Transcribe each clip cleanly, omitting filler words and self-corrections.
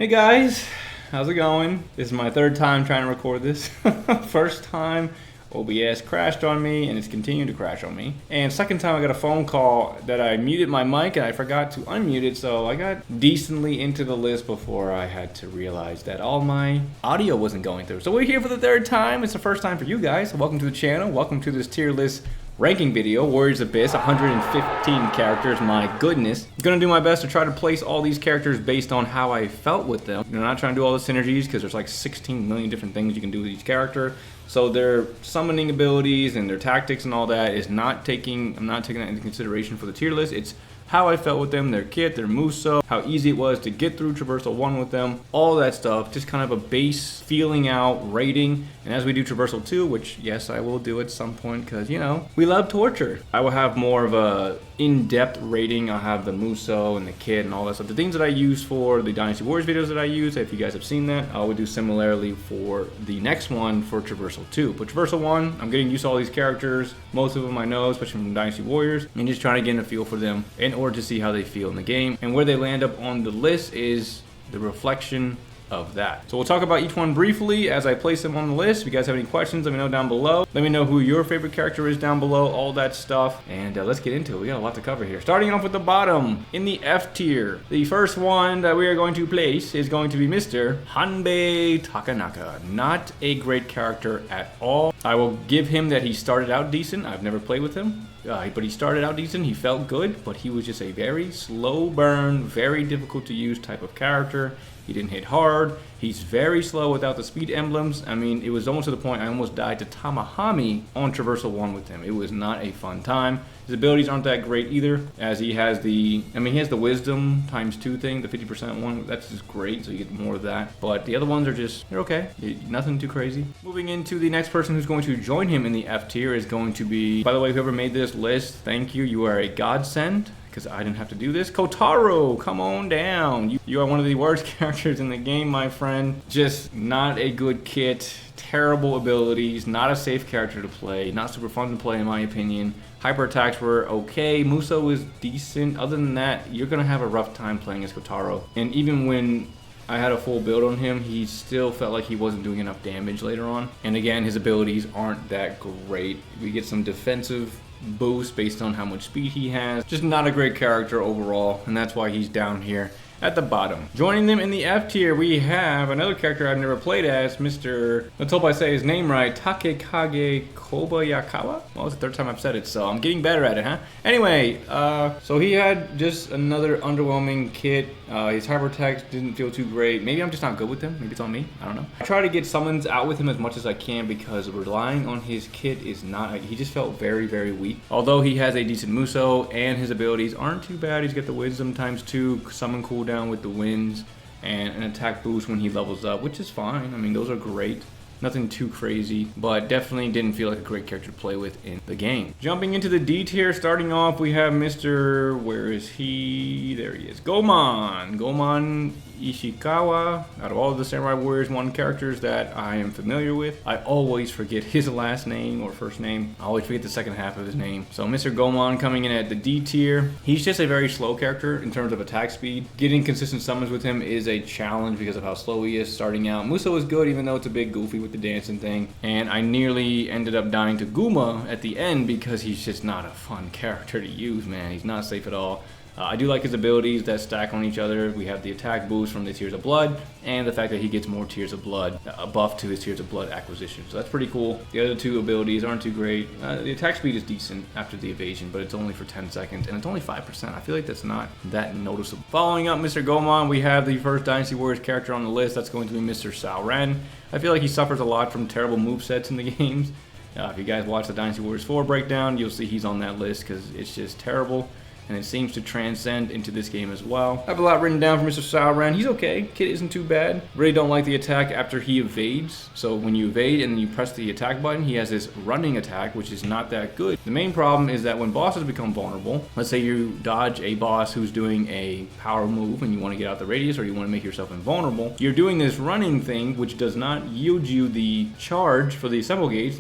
Hey guys, how's it going? This is my third time trying to record this. First time, OBS crashed on me and it's continuing to crash on me. And second time I got a phone call that I muted my mic and I forgot to unmute it, so I got decently into the list before I had to realize that all my audio wasn't going through. So we're here for the third time. It's the first time for you guys. Welcome to the channel. Welcome to this tier list ranking video. Warriors Abyss, 115 characters, my goodness. I'm gonna do my best to try to place all these characters based on how I felt with them. I'm not trying to do all the synergies because there's like 16 million different things you can do with each character. So their summoning abilities and their tactics and all that is I'm not taking that into consideration for the tier list. It's how I felt with them, their kit, their moveset, how easy it was to get through Traversal 1 with them, all that stuff, just kind of a base feeling out rating. And as we do Traversal 2, which yes, I will do at some point because, you know, we love torture. I will have more of a in-depth rating. I'll have the moveset and the kit and all that stuff. The things that I use for the Dynasty Warriors videos that I use, if you guys have seen that, I will do similarly for the next one for Traversal 2. But Traversal 1, I'm getting used to all these characters. Most of them I know, especially from Dynasty Warriors, and just trying to get a feel for them in order to see how they feel in the game. And where they land up on the list is the reflection of that. So we'll talk about each one briefly as I place them on the list. If you guys have any questions, let me know down below. Let me know who your favorite character is down below, all that stuff. And let's get into it. We got a lot to cover here. Starting off with the bottom, in the F tier, the first one that we are going to place is going to be Mr. Hanbei Takanaka. Not a great character at all. I will give him that he started out decent. I've never played with him. But he started out decent, he felt good, but he was just a very slow burn, very difficult to use type of character. He didn't hit hard. He's very slow without the speed emblems. I mean, it was almost to the point I almost died to Tamahami on Traversal 1 with him. It was not a fun time. His abilities aren't that great either, as he has he has the wisdom ×2 thing, the 50% one. That's just great, so you get more of that. But the other ones are just, they're okay. Nothing too crazy. Moving into the next person who's going to join him in the F tier is going to be, by the way, whoever made this list, thank you. You are a godsend, because I didn't have to do this. Kotaro, come on down. You are one of the worst characters in the game, my friend. Just not a good kit, terrible abilities, not a safe character to play, not super fun to play in my opinion. Hyper attacks were okay, Muso was decent. Other than that, you're gonna have a rough time playing as Kotaro. And even when I had a full build on him, he still felt like he wasn't doing enough damage later on. And again, his abilities aren't that great. We get some defensive boost based on how much speed he has. Just not a great character overall, and that's why he's down here at the bottom. Joining them in the F tier, we have another character I've never played as, Mr. Let's hope I say his name right, Takekage Kobayakawa? Well, it's the third time I've said it, so I'm getting better at it, huh? Anyway, so he had just another underwhelming kit. His hyper attacks didn't feel too great. Maybe I'm just not good with him. Maybe it's on me. I don't know. I try to get summons out with him as much as I can because relying on his kit is not, he just felt very, very weak. Although he has a decent muso and his abilities aren't too bad. He's got the wisdom ×2, summon cooldown with the winds, and an attack boost when he levels up, which is fine. I mean, those are great. Nothing too crazy, but definitely didn't feel like a great character to play with in the game. Jumping into the D tier, starting off, we have Mr. Where is he? There he is. Goman Ishikawa. Out of all of the Samurai Warriors 1 characters that I am familiar with, I always forget his last name or first name. I always forget the second half of his name. So Mr. Goman coming in at the D tier. He's just a very slow character in terms of attack speed. Getting consistent summons with him is a challenge because of how slow he is starting out. Muso is good, even though it's a bit goofy with the dancing thing. And I nearly ended up dying to Guma at the end because he's just not a fun character to use, man. He's not safe at all. I do like his abilities that stack on each other. We have the attack boost from the Tears of Blood, and the fact that he gets more Tears of Blood, a buff to his Tears of Blood acquisition. So that's pretty cool. The other two abilities aren't too great. The attack speed is decent after the evasion, but it's only for 10 seconds, and it's only 5%. I feel like that's not that noticeable. Following up Mr. Goman, we have the first Dynasty Warriors character on the list. That's going to be Mr. Saoren. I feel like he suffers a lot from terrible movesets in the games. If you guys watch the Dynasty Warriors 4 breakdown, you'll see he's on that list because it's just terrible. And it seems to transcend into this game as well. I have a lot written down for Mr. Saoren. He's okay. Kit isn't too bad. Really don't like the attack after he evades. So when you evade and then you press the attack button, he has this running attack, which is not that good. The main problem is that when bosses become vulnerable, let's say you dodge a boss who's doing a power move and you want to get out the radius or you want to make yourself invulnerable, you're doing this running thing, which does not yield you the charge for the assemble gauge,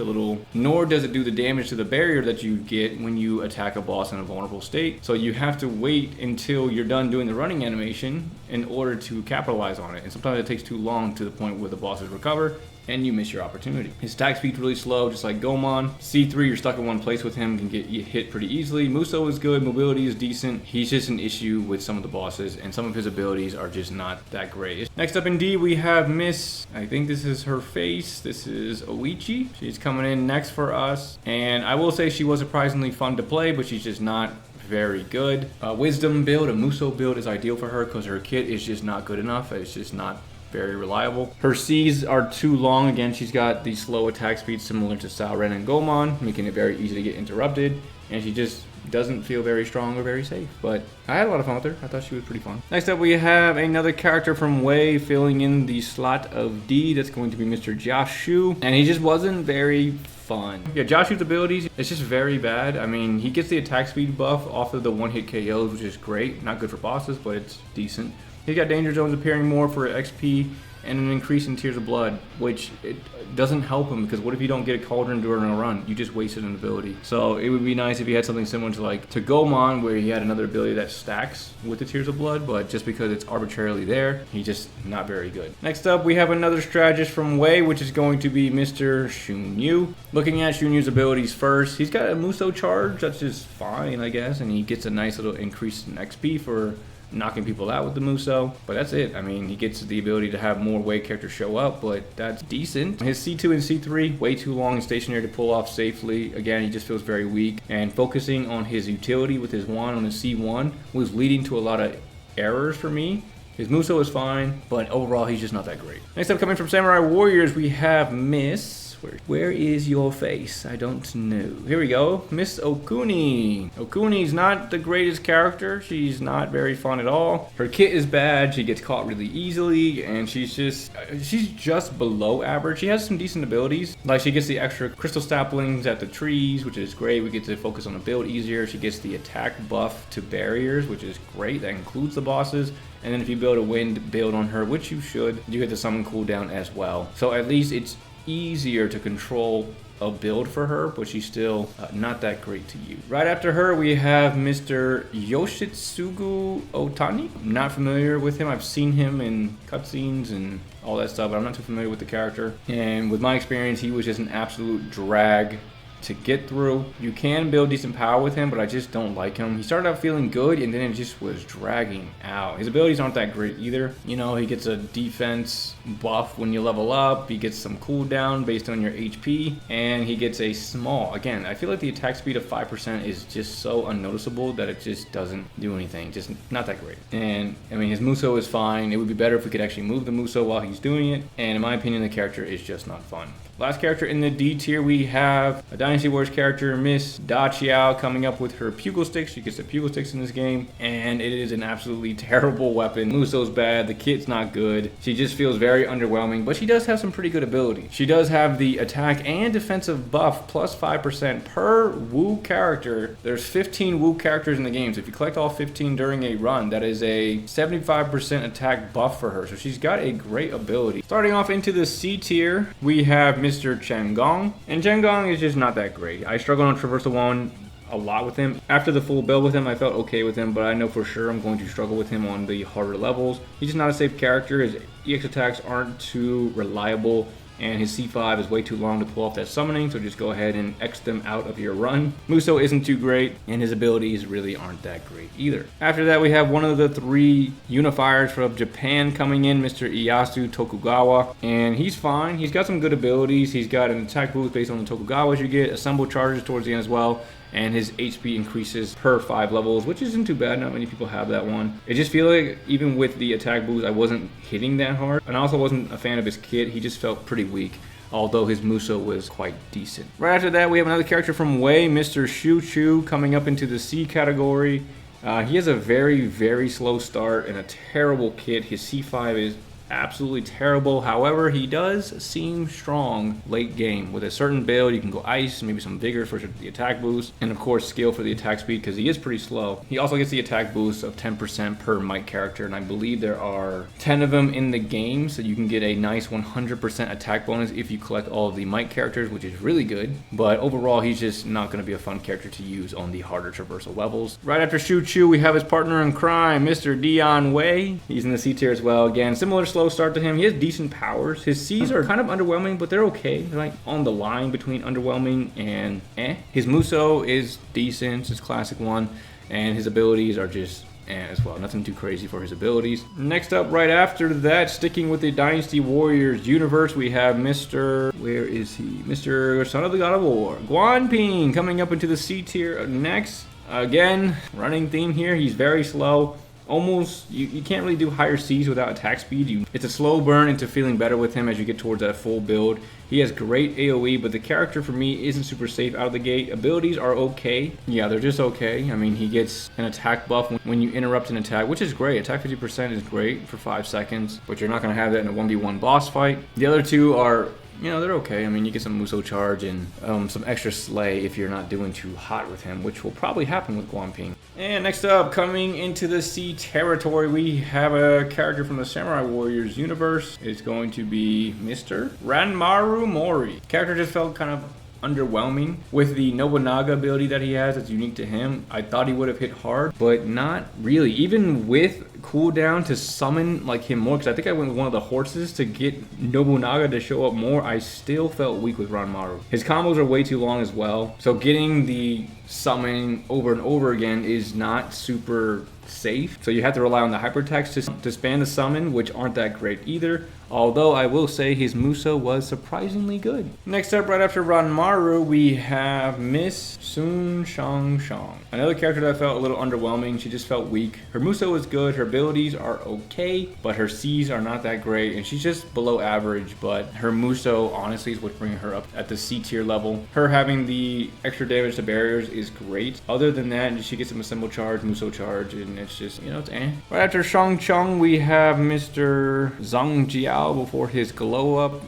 nor does it do the damage to the barrier that you get when you attack a boss in a vulnerable state. So but you have to wait until you're done doing the running animation in order to capitalize on it. And sometimes it takes too long to the point where the bosses recover and you miss your opportunity. His attack speed's really slow, just like Gomon. C3, you're stuck in one place with him, can get you hit pretty easily. Muso is good, mobility is decent. He's just an issue with some of the bosses, and some of his abilities are just not that great. Next up in D, we have Miss, I think this is her face. This is Oichi. She's coming in next for us, and I will say she was surprisingly fun to play, but she's just not very good. Wisdom build, a Muso build is ideal for her because her kit is just not good enough. It's just not very reliable. Her C's are too long. Again, she's got the slow attack speed similar to Sauren and Gomon, making it very easy to get interrupted, and she just doesn't feel very strong or very safe. But I had a lot of fun with her. I thought she was pretty fun. Next up, we have another character from Wei filling in the slot of D. That's going to be Mr. Jiaxu, and he just wasn't very fun. Yeah, Jiaxu's abilities, it's just very bad. I mean, he gets the attack speed buff off of the one-hit KOs, which is great. Not good for bosses, but it's decent. He's got danger zones appearing more for XP and an increase in Tears of Blood, which it doesn't help him because what if you don't get a Cauldron during a run? You just wasted an ability. So it would be nice if he had something similar to Gomon, where he had another ability that stacks with the Tears of Blood, but just because it's arbitrarily there, he's just not very good. Next up, we have another strategist from Wei, which is going to be Mr. Shunyu. Looking at Shunyu's abilities first, he's got a Muso charge, that's just fine, I guess, and he gets a nice little increase in XP for knocking people out with the Muso, but that's it. I mean, he gets the ability to have more Wei characters show up, but that's decent. His C2 and C3, way too long and stationary to pull off safely. Again, he just feels very weak, and focusing on his utility with his wand on his C1 was leading to a lot of errors for me. His Muso is fine, but overall, he's just not that great. Next up, coming from Samurai Warriors, we have Miss... Where is your face? I don't know. Here we go. Miss Okuni. Okuni's not the greatest character. She's not very fun at all. Her kit is bad. She gets caught really easily, and she's just below average. She has some decent abilities. Like, she gets the extra crystal staplings at the trees, which is great. We get to focus on the build easier. She gets the attack buff to barriers, which is great. That includes the bosses. And then if you build a wind build on her, which you should, you get the summon cooldown as well. So at least it's easier to control a build for her, but she's still not that great to use. Right after her, we have Mr. Yoshitsugu Otani. I'm not familiar with him. I've seen him in cutscenes and all that stuff, but I'm not too familiar with the character. And with my experience, he was just an absolute drag to get through. You can build decent power with him, but I just don't like him. He started out feeling good, and then it just was dragging out. His abilities aren't that great either. You know, he gets a defense buff when you level up. He gets some cooldown based on your HP, and he gets a small. Again, I feel like the attack speed of 5% is just so unnoticeable that it just doesn't do anything. Just not that great. And I mean, his Muso is fine. It would be better if we could actually move the Muso while he's doing it. And in my opinion, the character is just not fun. Last character in the D tier, we have a Dynasty Warriors character, Miss Da Chiao, coming up with her Pugil Sticks. She gets the Pugil Sticks in this game, and it is an absolutely terrible weapon. Muso's bad, the kit's not good. She just feels very underwhelming, but she does have some pretty good ability. She does have the attack and defensive buff plus 5% per Wu character. There's 15 Wu characters in the game, so if you collect all 15 during a run, that is a 75% attack buff for her. So she's got a great ability. Starting off into the C tier, we have Mr. Chen Gong, and Chen Gong is just not that great. I struggled on Traversal 1 a lot with him. After the full build with him, I felt okay with him, but I know for sure I'm going to struggle with him on the harder levels. He's just not a safe character. His EX attacks aren't too reliable, and his C5 is way too long to pull off that summoning, so just go ahead and X them out of your run. Muso isn't too great, and his abilities really aren't that great either. After that, we have one of the 3 unifiers from Japan coming in, Mr. Ieyasu Tokugawa, and he's fine. He's got some good abilities. He's got an attack boost based on the Tokugawas you get, assemble charges towards the end as well, and his HP increases per 5 levels, which isn't too bad. Not many people have that one. It just feels like even with the attack boost, I wasn't hitting that hard. And I also wasn't a fan of his kit. He just felt pretty weak, although his Muso was quite decent. Right after that, we have another character from Wei, Mr. Shu Chu, coming up into the C category. He has a very, very slow start and a terrible kit. His C5 is absolutely terrible. However, he does seem strong late game. With a certain build, you can go ice, maybe some vigor for the attack boost, and of course skill for the attack speed because he is pretty slow. He also gets the attack boost of 10% per might character, and I believe there are 10 of them in the game, so you can get a nice 100% attack bonus if you collect all of the might characters, which is really good. But overall, he's just not going to be a fun character to use on the harder traversal levels. Right after Shu Chu, we have his partner in crime, Mr. Dion Wei. He's in the C tier as well. Again, similar slow start to him. He has decent powers. His C's are kind of underwhelming, but they're okay. They're like on the line between underwhelming and eh. His Muso is decent, his classic one, and his abilities are just as well. Nothing too crazy for his abilities. Next up, right after that, sticking with the Dynasty Warriors universe, we have Mr. Where is he? Mr. Son of the God of War, Guan Ping, coming up into the C tier next. Again, running theme here. He's very slow. Almost, you can't really do higher C's without attack speed. It's a slow burn into feeling better with him as you get towards that full build. He has great AoE, but the character for me isn't super safe out of the gate. Abilities are okay. Yeah, they're just okay. I mean, he gets an attack buff when you interrupt an attack, which is great. Attack 50% is great for 5 seconds, but you're not going to have that in a 1v1 boss fight. The other two are, you know, they're okay. I mean, you get some Muso charge and some extra slay if you're not doing too hot with him, which will probably happen with Guan Ping. And next up, coming into the C territory, we have a character from the Samurai Warriors universe. It's going to be Mr. Ranmaru Mori. Character just felt kind of underwhelming with the Nobunaga ability that he has that's unique to him. I thought he would have hit hard, but not really. Even with cooldown to summon like him more, because I think I went with one of the horses to get Nobunaga to show up more, I still felt weak with Ranmaru. His combos are way too long as well, so getting the summon over and over again is not super safe. So you have to rely on the hypertext to span the summon, which aren't that great either. Although I will say his Muso was surprisingly good. Next up, right after Ranmaru, we have Miss Sun Shang Shang. Another character that felt a little underwhelming. She just felt weak. Her Muso is good, her abilities are okay, but her C's are not that great, and she's just below average, but her Muso honestly is what's bringing her up at the C tier level. Her having the extra damage to barriers is great. Other than that, she gets some assemble charge, Muso charge, and it's just, you know, it's eh. Right after Shang Chung, we have Mr. Zhang Jiao before his glow up.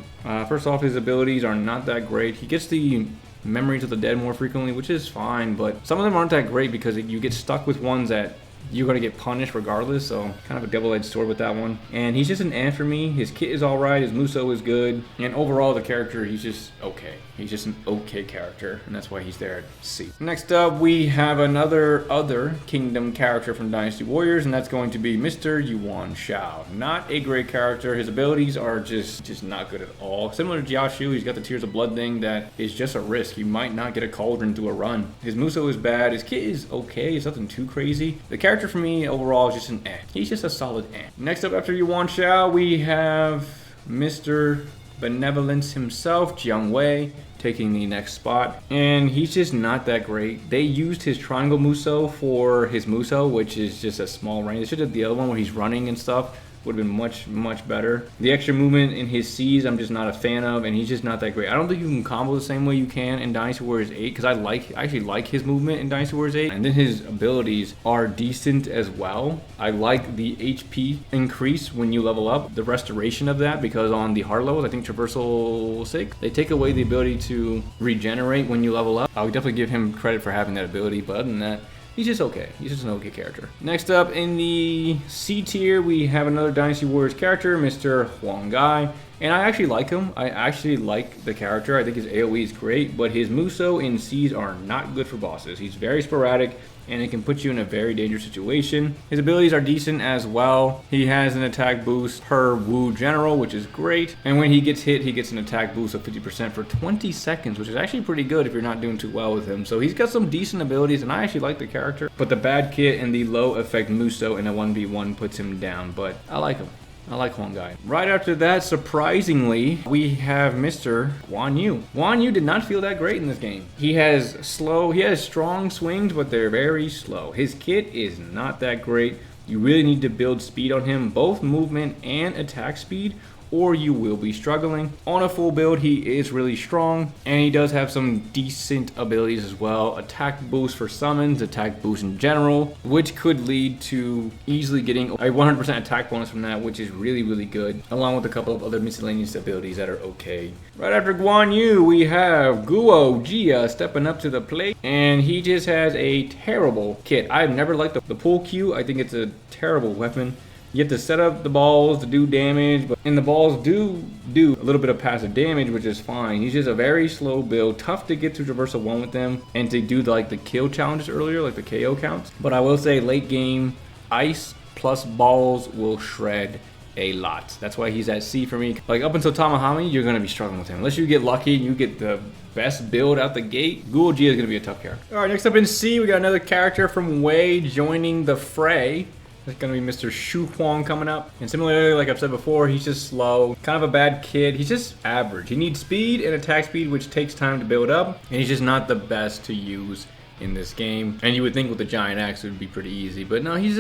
First off, his abilities are not that great. He gets the memories of the dead more frequently, which is fine, but some of them aren't that great because you get stuck with ones that you're going to get punished regardless, so kind of a double-edged sword with that one. And he's just an ant for me. His kit is alright, his Muso is good, and overall the character, he's just okay. He's just an okay character, and that's why he's there at C. Next up, we have another other Kingdom character from Dynasty Warriors, and that's going to be Mr. Yuan Shao. Not a great character. His abilities are just not good at all. Similar to Jiaoshu, he's got the Tears of Blood thing that is just a risk. You might not get a cauldron through a run. His Muso is bad. His kit is okay. It's nothing too crazy. The character for me overall is just an ant. He's just a solid ant. Next up after Yuan Shao, we have Mr. Benevolence himself, Jiang Wei, taking the next spot, and he's just not that great. They used his triangle Muso for his Muso, which is just a small range. They should have the other one where he's running and stuff. Would have been much better. The extra movement in his C's I'm just not a fan of, and he's just not that great. I don't think you can combo the same way you can in Dynasty Warriors 8, because I actually like his movement in Dynasty Warriors 8, and then his abilities are decent as well. I like the HP increase when you level up, the restoration of that, because on the hard levels, I think Traversal 6, they take away the ability to regenerate when you level up. I would definitely give him credit for having that ability, but other than that, he's just okay. He's just an okay character. Next up in the C tier, we have another Dynasty Warriors character, Mr. Huang Gai. And I actually like him. I actually like the character. I think his AoE is great, but his Muso and C's are not good for bosses. He's very sporadic, and it can put you in a very dangerous situation. His abilities are decent as well. He has an attack boost per Wu General, which is great. And when he gets hit, he gets an attack boost of 50% for 20 seconds, which is actually pretty good if you're not doing too well with him. So he's got some decent abilities, and I actually like the character. But the bad kit and the low effect Muso in a 1v1 puts him down, but I like him. I like Huang Gai. Right after that, surprisingly, we have Mr. Guan Yu. Guan Yu did not feel that great in this game. He has strong swings, but they're very slow. His kit is not that great. You really need to build speed on him. Both movement and attack speed or you will be struggling. On a full build, he is really strong, and he does have some decent abilities as well. Attack boost for summons, attack boost in general, which could lead to easily getting a 100% attack bonus from that, which is really, really good, along with a couple of other miscellaneous abilities that are okay. Right after Guan Yu, we have Guo Jia stepping up to the plate, and he just has a terrible kit. I've never liked the pull Q. I think it's a terrible weapon. You have to set up the balls to do damage, and the balls do a little bit of passive damage, which is fine. He's just a very slow build, tough to get to Traversal 1 with them, and to do like the kill challenges earlier, like the KO counts. But I will say late game, ice plus balls will shred a lot. That's why he's at C for me. Like up until Tamahami, you're going to be struggling with him. Unless you get lucky and you get the best build out the gate, Guo Jia is going to be a tough character. Alright, next up in C, we got another character from Wei joining the fray. It's going to be Mr. Shu Huang coming up. And similarly, like I've said before, he's just slow. Kind of a bad kid. He's just average. He needs speed and attack speed, which takes time to build up. And he's just not the best to use in this game. And you would think with the giant axe it would be pretty easy, but no, he's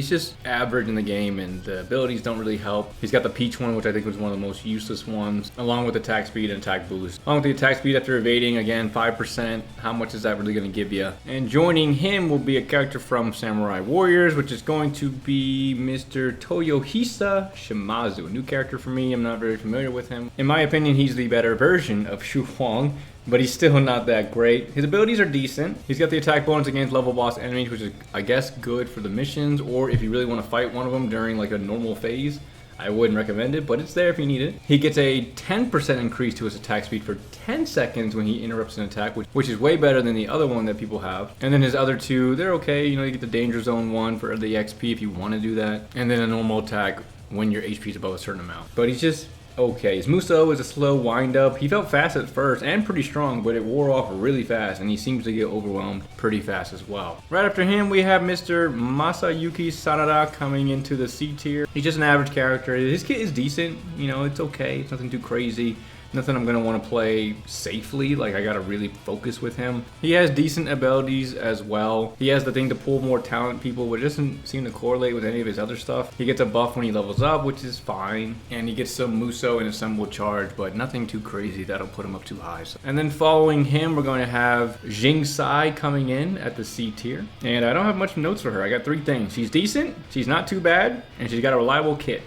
just average in the game, and the abilities don't really help. He's got the peach one, which I think was one of the most useless ones, along with attack speed and attack boost. Along with the attack speed after evading, again 5%. How much is that really going to give you? And joining him will be a character from Samurai Warriors, which is going to be Mr. Toyohisa Shimazu, a new character for me. I'm not very familiar with him. In my opinion, he's the better version of Shu Huang, but he's still not that great. His abilities are decent. He's got the attack bonus against level boss enemies, which is, I guess, good for the missions, or if you really want to fight one of them during like a normal phase. I wouldn't recommend it, but it's there if you need it. He gets a 10% increase to his attack speed for 10 seconds when he interrupts an attack, which is way better than the other one that people have. And then his other two, they're okay. You know, you get the danger zone one for the XP if you want to do that, and then a normal attack when your HP is above a certain amount. But he's just okay. His Muso is a slow wind-up. He felt fast at first and pretty strong, but it wore off really fast, and he seems to get overwhelmed pretty fast as well. Right after him, we have Mr. Masayuki Sanada coming into the C tier. He's just an average character. His kit is decent. You know, it's okay. It's nothing too crazy. Nothing I'm going to want to play safely. Like, I got to really focus with him. He has decent abilities as well. He has the thing to pull more talent people, which doesn't seem to correlate with any of his other stuff. He gets a buff when he levels up, which is fine. And he gets some Muso and Assemble Charge, but nothing too crazy that'll put him up too high. So. And then following him, we're going to have Jing Sai coming in at the C tier. And I don't have much notes for her. I got 3 things. She's decent, she's not too bad, and she's got a reliable kit.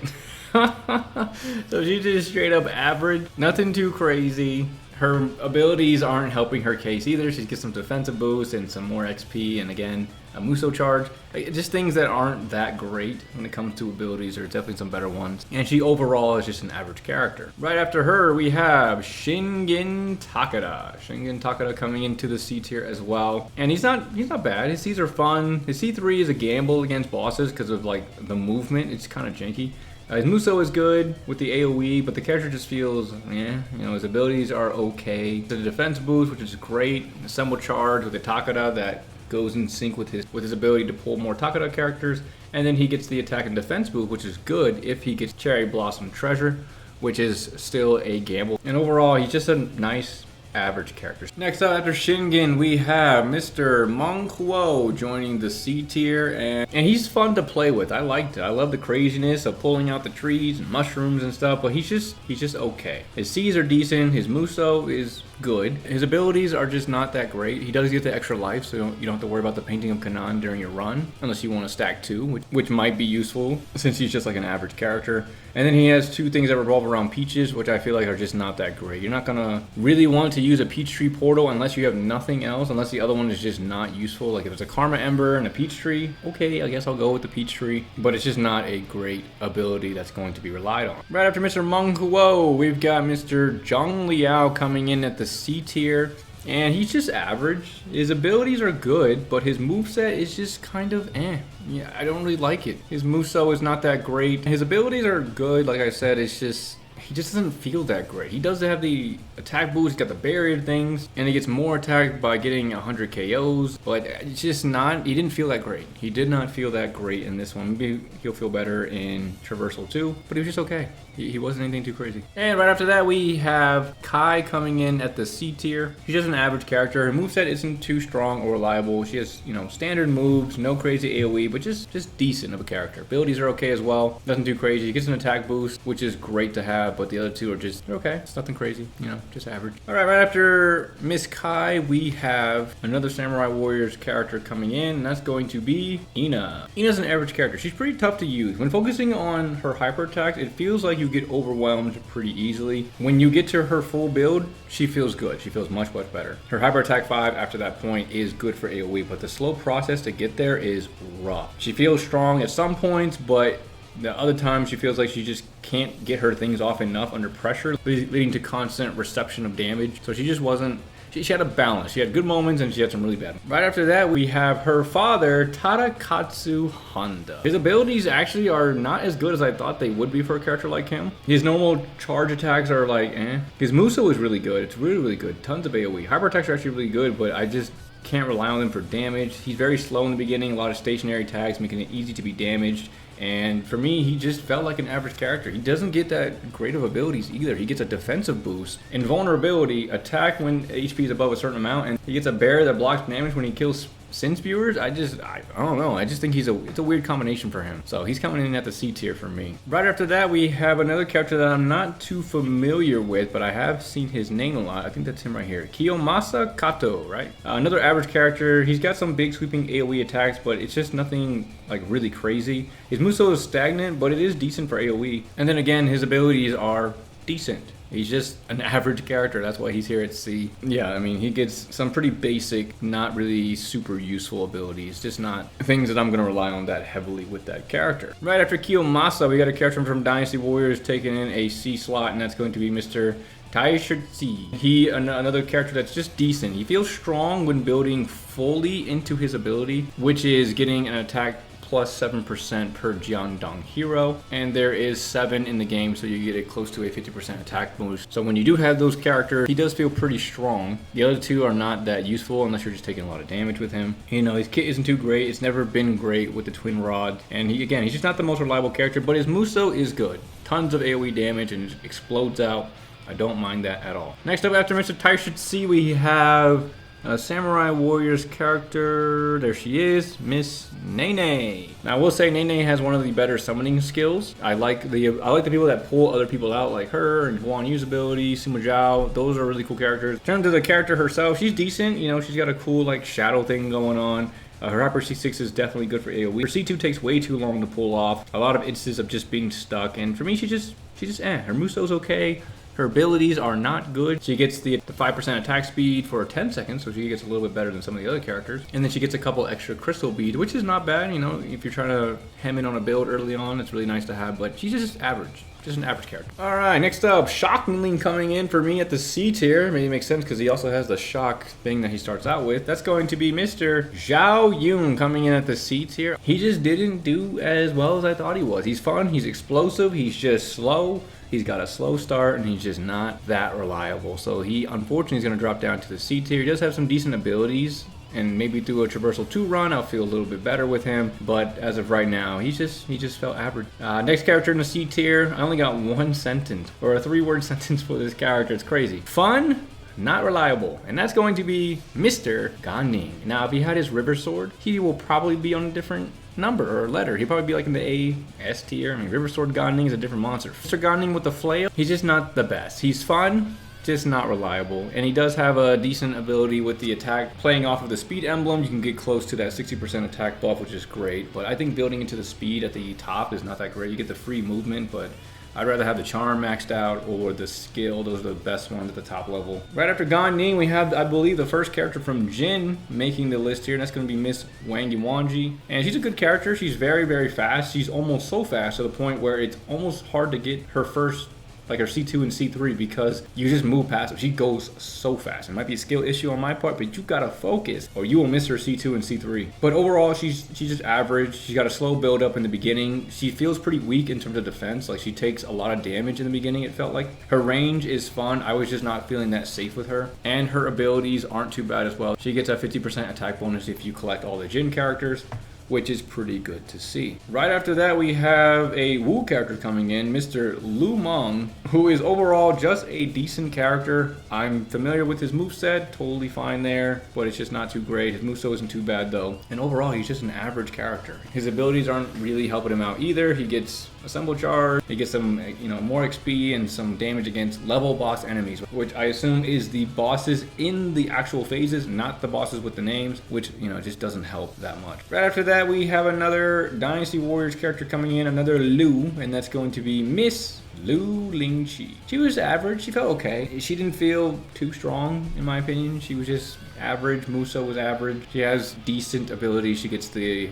So she's just straight up average, nothing too crazy. Her abilities aren't helping her case either. She gets some defensive boost and some more XP, and again a Muso charge. Just things that aren't that great when it comes to abilities. There are definitely some better ones, and she overall is just an average character. Right after her, we have Shingen Takeda. Shingen Takeda coming into the C tier as well, and he's not bad. His C's are fun. His C3 is a gamble against bosses because of like the movement. It's kind of janky. His Muso is good with the AoE, but the character just feels, yeah, you know, his abilities are okay. The defense boost, which is great. Assemble Charge with the Takeda that goes in sync with his ability to pull more Takeda characters. And then he gets the attack and defense boost, which is good if he gets Cherry Blossom Treasure, which is still a gamble. And overall, he's just a nice average characters. Next up, after Shingen, we have Mr. Meng Huo joining the C tier, and he's fun to play with. I liked it. I love the craziness of pulling out the trees and mushrooms and stuff, but he's just okay. His C's are decent. His Muso is good. His abilities are just not that great. He does get the extra life, so you don't have to worry about the painting of Kanan during your run, unless you want to stack 2, which might be useful since he's just like an average character. And then he has 2 things that revolve around peaches, which I feel like are just not that great. You're not gonna really want to use a peach tree portal unless you have nothing else, unless the other one is just not useful. Like if it's a Karma Ember and a peach tree, okay, I guess I'll go with the peach tree, but it's just not a great ability that's going to be relied on. Right after Mr. Meng Huo, we've got Mr. Zhang Liao coming in at the C tier. And he's just average. His abilities are good, but his moveset is just kind of Yeah, I don't really like it. His Muso is not that great. His abilities are good, like I said, it's just he just doesn't feel that great. He does have the attack boost, he's got the barrier things, and he gets more attack by getting 100 KOs, but it's just not, he didn't feel that great. He did not feel that great in this one. Maybe he'll feel better in Traversal 2, but he was just okay. He wasn't anything too crazy. And right after that, we have Kai coming in at the C tier. She's just an average character. Her moveset isn't too strong or reliable. She has, you know, standard moves, no crazy AoE, but just decent of a character. Abilities are okay as well. Nothing too crazy. She gets an attack boost, which is great to have. have, but the other two are just okay. It's nothing crazy, you know, just average. All right, right after Miss Kai, we have another Samurai Warriors character coming in, and that's going to be Ina. Ina's an average character. She's pretty tough to use. When focusing on her hyper attacks, it feels like you get overwhelmed pretty easily. When you get to her full build, she feels good. She feels much, much better. Her hyper attack 5 after that point is good for AoE, but the slow process to get there is rough. She feels strong at some points, but the other times she feels like she just can't get her things off enough under pressure, leading to constant reception of damage. So she just wasn't, she had a balance. She had good moments and she had some really bad. Right after that, we have her father, Tadakatsu Honda. His abilities actually are not as good as I thought they would be for a character like him. His normal charge attacks are like, eh. His Muso is really good. It's really, really good. Tons of AoE. Hyper attacks are actually really good, but I just can't rely on them for damage. He's very slow in the beginning, a lot of stationary tags, making it easy to be damaged. And for me, he just felt like an average character. He doesn't get that great of abilities either. He gets a defensive boost, invulnerability, attack when HP is above a certain amount, and he gets a bear that blocks damage when he kills sin spewers. I don't know. I just think it's a weird combination for him. So he's coming in at the C tier for me. Right after that, we have another character that I'm not too familiar with, but I have seen his name a lot. I think that's him right here. Kiyomasa Kato, right? Another average character. He's got some big sweeping AoE attacks, but it's just nothing like really crazy. His Muso is stagnant, but it is decent for AoE. And then again, his abilities are decent. He's just an average character. That's why he's here at C. Yeah, I mean, he gets some pretty basic, not really super useful abilities. Just not things that I'm going to rely on that heavily with that character. Right after Kiyomasa, we got a character from Dynasty Warriors taking in a C slot, and that's going to be Mr. Taishutsu. He, another character that's just decent. He feels strong when building fully into his ability, which is getting an attack plus 7% per Jiandong hero, and there is 7 in the game, so you get it close to a 50% attack boost. So when you do have those characters, he does feel pretty strong. The other two are not that useful unless you're just taking a lot of damage with him. You know, his kit isn't too great. It's never been great with the twin rod, and he's just not the most reliable character, but his Muso is good. Tons of AoE damage and explodes out. I don't mind that at all. Next up, after Mr. Taishutsu, we have a Samurai Warriors character. There she is, Miss Nene. Now I will say Nene has one of the better summoning skills. I like the people that pull other people out, like her and Guan Yu's ability, Sima Zhao. Those are really cool characters. In terms of the character herself, she's decent. You know, she's got a cool like shadow thing going on. Her Hyper C6 is definitely good for AoE. Her C2 takes way too long to pull off. A lot of instances of just being stuck, and for me, she just Her Muso's okay. Her abilities are not good. She gets the 5% attack speed for 10 seconds, so she gets a little bit better than some of the other characters. And then she gets a couple extra crystal beads, which is not bad. You know, if you're trying to hem in on a build early on, it's really nice to have, but she's just average. Just an average character. All right, next up, shockingly coming in for me at the C tier. Maybe it makes sense because he also has the shock thing that he starts out with. That's going to be Mr. Zhao Yun coming in at the C tier. He just didn't do as well as I thought he was. He's fun, he's explosive, he's just slow. He's got a slow start, and he's just not that reliable. So he, unfortunately, is going to drop down to the C tier. He does have some decent abilities, and maybe through a Traversal 2 run, I'll feel a little bit better with him. But as of right now, he just felt average. Next character in the C tier, I only got one sentence, or a 3-word sentence for this character. It's crazy. Fun, not reliable. And that's going to be Mr. Ganning. Now, if he had his River Sword, he will probably be on a different number or letter. He'd probably be like in the A, S tier. I mean, River Sword Ganning is a different monster. Mr. Ganning with the flail, he's just not the best. He's fun, just not reliable. And he does have a decent ability with the attack. Playing off of the speed emblem, you can get close to that 60% attack buff, which is great. But I think building into the speed at the top is not that great. You get the free movement, but I'd rather have the charm maxed out or the skill. Those are the best ones at the top level. Right after Ganning, we have, I believe, the first character from Jin making the list here, and that's going to be Miss Wang Yuanji. And she's a good character. She's very, very fast. She's almost so fast to the point where it's almost hard to get her first, like her C2 and C3, because you just move past her. She goes so fast. It might be a skill issue on my part, but you gotta focus or you will miss her C2 and C3. But overall, she's just average. She's got a slow build up in the beginning. She feels pretty weak in terms of defense. Like she takes a lot of damage in the beginning, it felt like. Her range is fun. I was just not feeling that safe with her. And her abilities aren't too bad as well. She gets a 50% attack bonus if you collect all the Jin characters, which is pretty good to see. Right after that, we have a Wu character coming in, Mr. Lu Meng, who is overall just a decent character. I'm familiar with his moveset, totally fine there, but it's just not too great. His Muso isn't too bad though. And overall, he's just an average character. His abilities aren't really helping him out either. He gets assemble charge. He gets some, more XP and some damage against level boss enemies, which I assume is the bosses in the actual phases, not the bosses with the names, which, just doesn't help that much. Right after that, we have another Dynasty Warriors character coming in, another Lu, and that's going to be Miss Lu Lingqi. She was average. She felt okay. She didn't feel too strong, in my opinion. She was just average. Muso was average. She has decent ability. She gets the,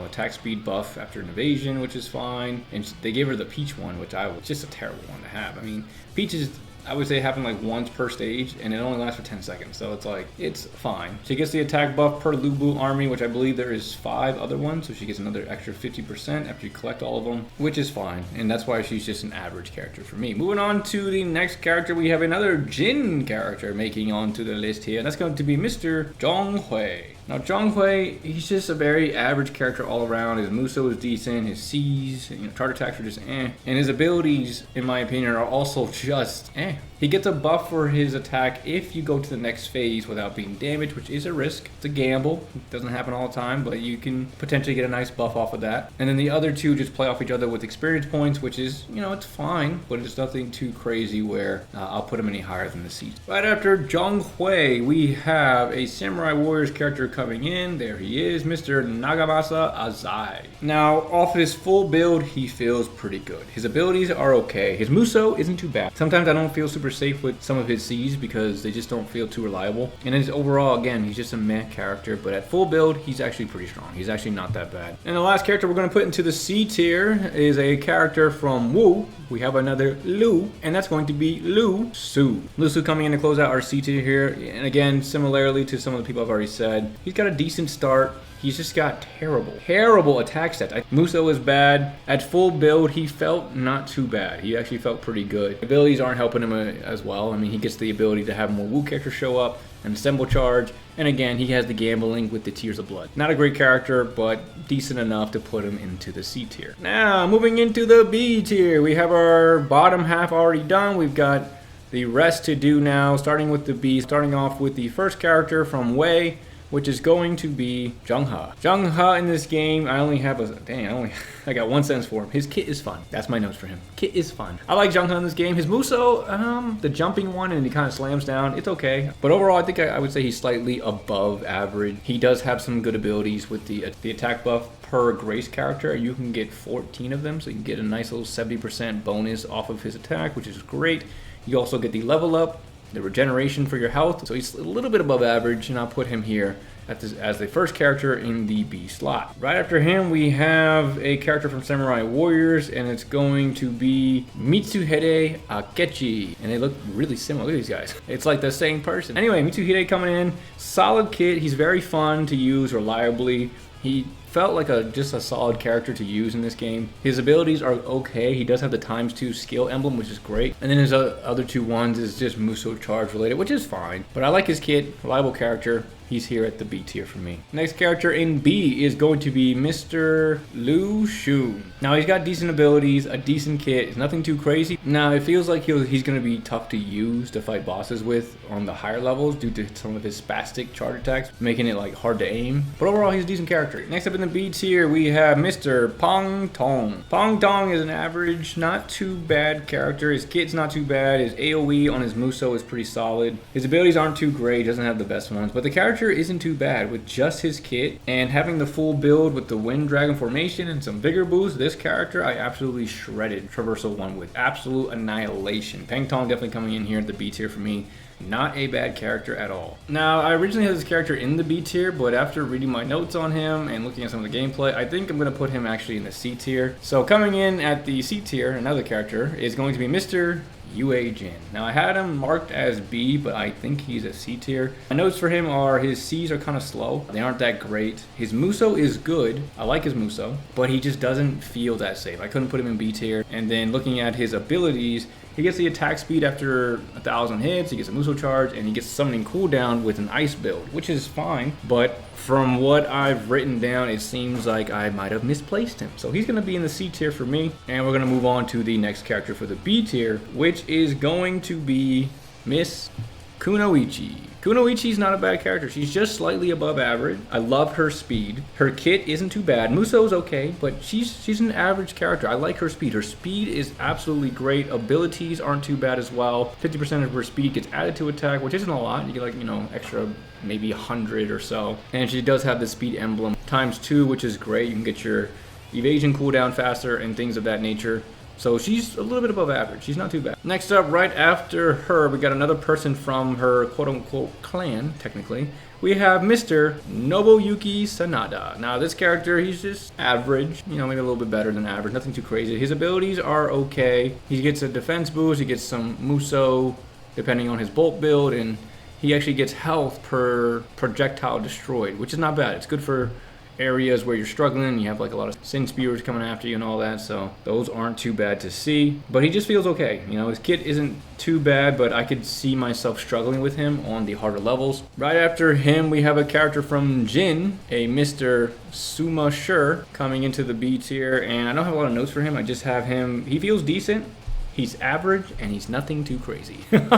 attack speed buff after an evasion, which is fine. And they gave her the Peach one, which was just a terrible one to have. I mean, Peach is, I would say, happen like once per stage, and it only lasts for 10 seconds, so it's like, it's fine. She gets the attack buff per Lubu army, which I believe there is 5 other ones, so she gets another extra 50% after you collect all of them, which is fine, and that's why she's just an average character for me. Moving on to the next character, we have another Jin character making onto the list here, and that's going to be Mr. Zhonghui. Now, Zhonghui, he's just a very average character all around. His Muso is decent, his C's, charge attacks are just eh. And his abilities, in my opinion, are also just eh. He gets a buff for his attack if you go to the next phase without being damaged, which is a risk. It's a gamble. It doesn't happen all the time, but you can potentially get a nice buff off of that. And then the other two just play off each other with experience points, which is, it's fine, but it's nothing too crazy where I'll put him any higher than the C. Right after Zhonghui, we have a Samurai Warriors character coming in. There he is, Mr. Nagamasa Azai. Now, off his full build, he feels pretty good. His abilities are okay. His Muso isn't too bad. Sometimes I don't feel super safe with some of his C's because they just don't feel too reliable. And his overall, again, he's just a meh character, but at full build, he's actually pretty strong. He's actually not that bad. And the last character we're going to put into the C tier is a character from Wu. We have another Lu, and that's going to be Lu Su. Lu Su coming in to close out our C tier here. And again, similarly to some of the people I've already said, he's got a decent start. He's just got terrible attack stats. Muso is bad. At full build, he felt not too bad. He actually felt pretty good. Abilities aren't helping him as well. I mean, he gets the ability to have more Wu characters show up, an assemble charge, and again, he has the gambling with the Tears of Blood. Not a great character, but decent enough to put him into the C tier. Now, moving into the B tier, we have our bottom half already done. We've got the rest to do now, starting with the B, starting off with the first character from Wei, which is going to be Zhonghe. Zhonghe in this game, I got one sentence for him. His kit is fun. That's my notes for him. Kit is fun. I like Zhonghe in this game. His Muso, the jumping one and he kind of slams down, it's okay. But overall, I think I would say he's slightly above average. He does have some good abilities with the attack buff per Grace character. You can get 14 of them, so you can get a nice little 70% bonus off of his attack, which is great. You also get the level up, the regeneration for your health, so he's a little bit above average, and I'll put him here as the first character in the B slot. Right after him, we have a character from Samurai Warriors, and it's going to be Mitsuhide Akechi, and they look really similar. Look at these guys. It's like the same person. Anyway, Mitsuhide coming in, solid kit. He's very fun to use reliably. He felt like just a solid character to use in this game. His abilities are okay. He does have the ×2 skill emblem, which is great. And then his other two ones is just Muso charge related, which is fine. But I like his kit, reliable character. He's here at the B tier for me. Next character in B is going to be Mr. Lu Xun. Now, he's got decent abilities, a decent kit. It's nothing too crazy. Now, it feels like he's going to be tough to use to fight bosses with on the higher levels due to some of his spastic charge attacks, making it like hard to aim. But overall, he's a decent character. Next up in the B tier, we have Mr. Pong Tong. Pong Tong is an average, not too bad character. His kit's not too bad. His AoE on his Muso is pretty solid. His abilities aren't too great. He doesn't have the best ones, but the character isn't too bad with just his kit and having the full build with the Wind Dragon formation and some vigor boosts. This character I absolutely shredded Traversal 1 with absolute annihilation. Pang Tong definitely coming in here at the B tier for me. Not a bad character at all. Now, I originally had this character in the B tier, but after reading my notes on him and looking at some of the gameplay, I think I'm going to put him actually in the C tier. So coming in at the C tier, another character, is going to be Mr. Yue Jin. Now, I had him marked as B, but I think he's a C tier. My notes for him are his C's are kind of slow. They aren't that great. His Muso is good. I like his Muso, but he just doesn't feel that safe. I couldn't put him in B tier. And then looking at his abilities, he gets the attack speed after 1,000 hits, he gets a Muso charge, and he gets summoning cooldown with an ice build, which is fine. But from what I've written down, it seems like I might have misplaced him. So he's going to be in the C tier for me. And we're going to move on to the next character for the B tier, which is going to be Miss Kunoichi. Kunoichi's not a bad character. She's just slightly above average. I love her speed. Her kit isn't too bad. Muso's okay, but she's an average character. I like her speed. Her speed is absolutely great. Abilities aren't too bad as well. 50% of her speed gets added to attack, which isn't a lot. You get like, extra maybe 100 or so. And she does have the speed emblem ×2, which is great. You can get your evasion cooldown faster and things of that nature. So she's a little bit above average. She's not too bad. Next up, right after her, we got another person from her quote-unquote clan, technically. We have Mr. Nobuyuki Sanada. Now, this character, he's just average. Maybe a little bit better than average. Nothing too crazy. His abilities are okay. He gets a defense boost. He gets some Muso, depending on his bolt build. And he actually gets health per projectile destroyed, which is not bad. It's good for areas where you're struggling, you have like a lot of sin spewers coming after you and all that, so those aren't too bad to see. But he just feels okay. His kit isn't too bad, but I could see myself struggling with him on the harder levels. Right after him, we have a character from Jin, a Mr. Suma Sure, coming into the B tier, and I don't have a lot of notes for him. I just have him, he feels decent. He's average, and he's nothing too crazy. That's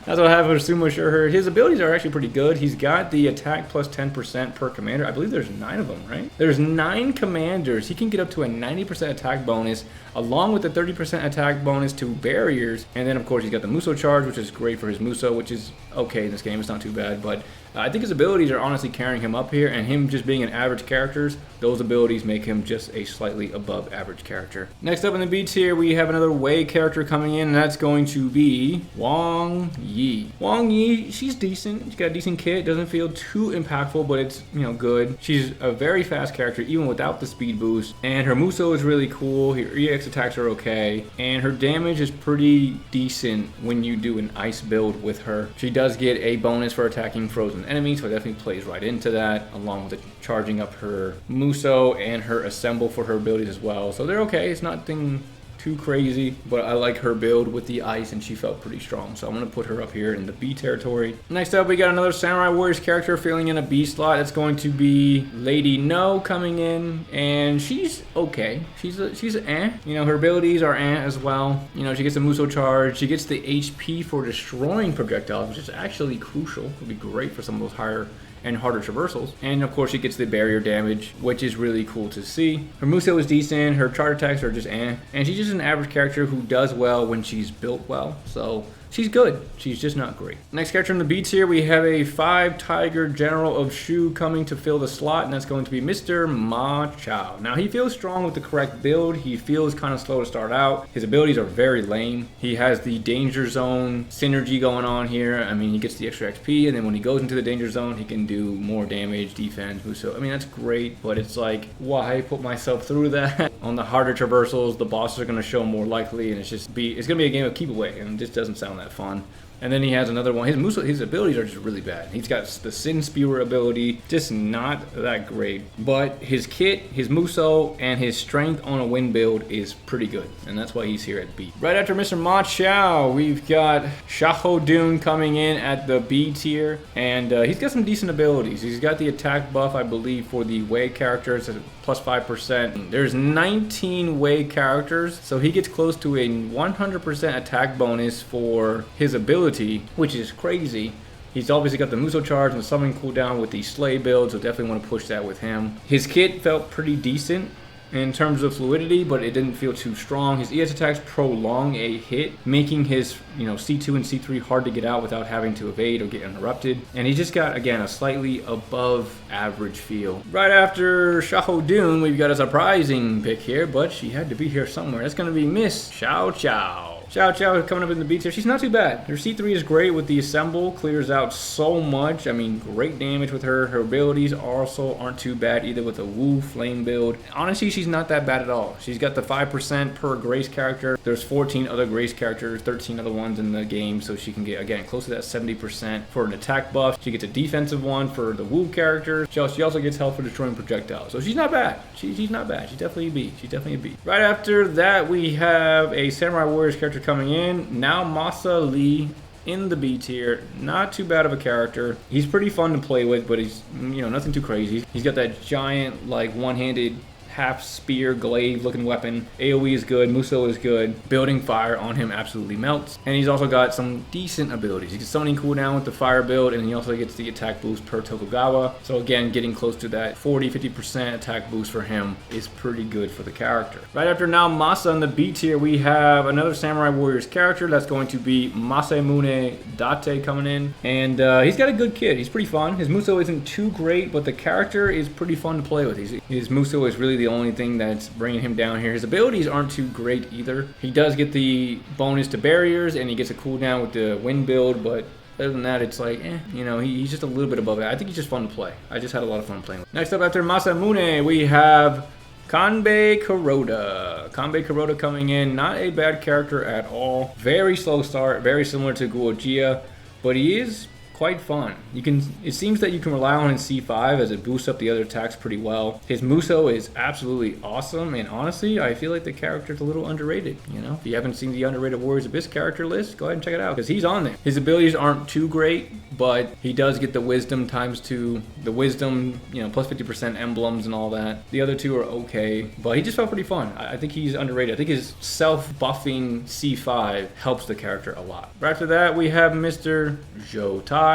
what I have for Sumo Sure. His abilities are actually pretty good. He's got the attack plus 10% per commander. I believe there's 9 of them, right? There's 9 commanders. He can get up to a 90% attack bonus, along with the 30% attack bonus to barriers. And then, of course, he's got the Muso charge, which is great for his Muso, which is okay in this game. It's not too bad, but I think his abilities are honestly carrying him up here, and him just being an average character, those abilities make him just a slightly above average character. Next up in the B tier, we have another Wei character coming in, and that's going to be Wang Yi. Wang Yi, she's decent. She's got a decent kit. Doesn't feel too impactful, but it's, good. She's a very fast character, even without the speed boost, and her Muso is really cool. Her EX attacks are okay, and her damage is pretty decent when you do an ice build with her. She does get a bonus for attacking frozen enemies, so it definitely plays right into that, along with charging up her Muso and her assemble for her abilities as well. So they're okay. It's nothing too crazy, but I like her build with the ice, and she felt pretty strong, so I'm going to put her up here in the B territory. Next up, we got another Samurai Warriors character filling in a B slot. That's going to be Lady No coming in, and she's okay. She's her abilities are as well. She gets a Muso charge. She gets the HP for destroying projectiles, which is actually crucial. It would be great for some of those higher and harder traversals. And of course she gets the barrier damage, which is really cool to see. Her Muso is decent, her charge attacks are just and she's just an average character who does well when she's built well. So she's good. She's just not great. Next character in the B tier, we have a 5-Tiger General of Shu coming to fill the slot, and that's going to be Mr. Ma Chao. Now, he feels strong with the correct build. He feels kind of slow to start out. His abilities are very lame. He has the Danger Zone synergy going on here. I mean, he gets the extra XP, and then when he goes into the Danger Zone, he can do more damage, defense, so I mean, that's great, but it's like, why put myself through that? On the harder traversals, the bosses are going to show more likely, and it's going to be a game of keep away, and it just doesn't sound that fun. And then he has another one. His abilities are just really bad. He's got the Sin Spewer ability, just not that great. But his kit, his Muso, and his strength on a wind build is pretty good. And that's why he's here at B. Right after Mr. Ma Chao, we've got Shaho Dune coming in at the B tier. And he's got some decent abilities. He's got the attack buff, I believe, for the Wei characters at plus 5%. There's 19 Wei characters, so he gets close to a 100% attack bonus for his ability, which is crazy. He's obviously got the Muso charge and the summoning cooldown with the Slay build, so definitely want to push that with him. His kit felt pretty decent in terms of fluidity, but it didn't feel too strong. His ES attacks prolong a hit, making his C2 and C3 hard to get out without having to evade or get interrupted. And he just got, again, a slightly above average feel. Right after Shaho Dune, we've got a surprising pick here, but she had to be here somewhere. That's going to be Miss Xiao Chao. Xiao Chao coming up in the B tier. She's not too bad. Her C3 is great with the assemble. Clears out so much. I mean, great damage with her. Her abilities also aren't too bad either with a Wu Flame build. Honestly, she's not that bad at all. She's got the 5% per Grace character. There's 14 other Grace characters, 13 other ones in the game, so she can get, again, close to that 70% for an attack buff. She gets a defensive one for the Wu character. She also gets health for destroying projectiles. So she's not bad. She's not bad. She's definitely a B. She's definitely a B. Right after that, we have a Samurai Warriors character coming in. Now Masa Lee in the B tier. Not too bad of a character. He's pretty fun to play with, but he's, nothing too crazy. He's got that giant, like, one-handed half spear glaive looking weapon. AoE is good, Muso is good. Building fire on him absolutely melts. And he's also got some decent abilities. He gets summoning cooldown with the fire build, and he also gets the attack boost per Tokugawa. So again, getting close to that 40-50% attack boost for him is pretty good for the character. Right after now Masa in the B tier, we have another Samurai Warriors character. That's going to be Masamune Date coming in. And he's got a good kit. He's pretty fun. His Muso isn't too great, but the character is pretty fun to play with. His Muso is really the only thing that's bringing him down here. His abilities aren't too great either. He does get the bonus to barriers, and he gets a cooldown with the wind build, but other than that, it's like, you know, he's just a little bit above it. I think he's just fun to play. I just had a lot of fun playing with him. Next up after Masamune, we have Kanbei Kuroda. Kanbei Kuroda coming in, not a bad character at all. Very slow start, very similar to Guojia, but he is quite fun. It seems that you can rely on his C5 as it boosts up the other attacks pretty well. His Muso is absolutely awesome, and honestly, I feel like the character's a little underrated. You know, if you haven't seen the underrated Warriors Abyss character list, go ahead and check it out because he's on there. His abilities aren't too great, but he does get the wisdom ×2, the wisdom, you know, plus 50% emblems and all that. The other two are okay, but he just felt pretty fun. I think he's underrated. I think his self-buffing C5 helps the character a lot. Right after that, we have Mr. Jotai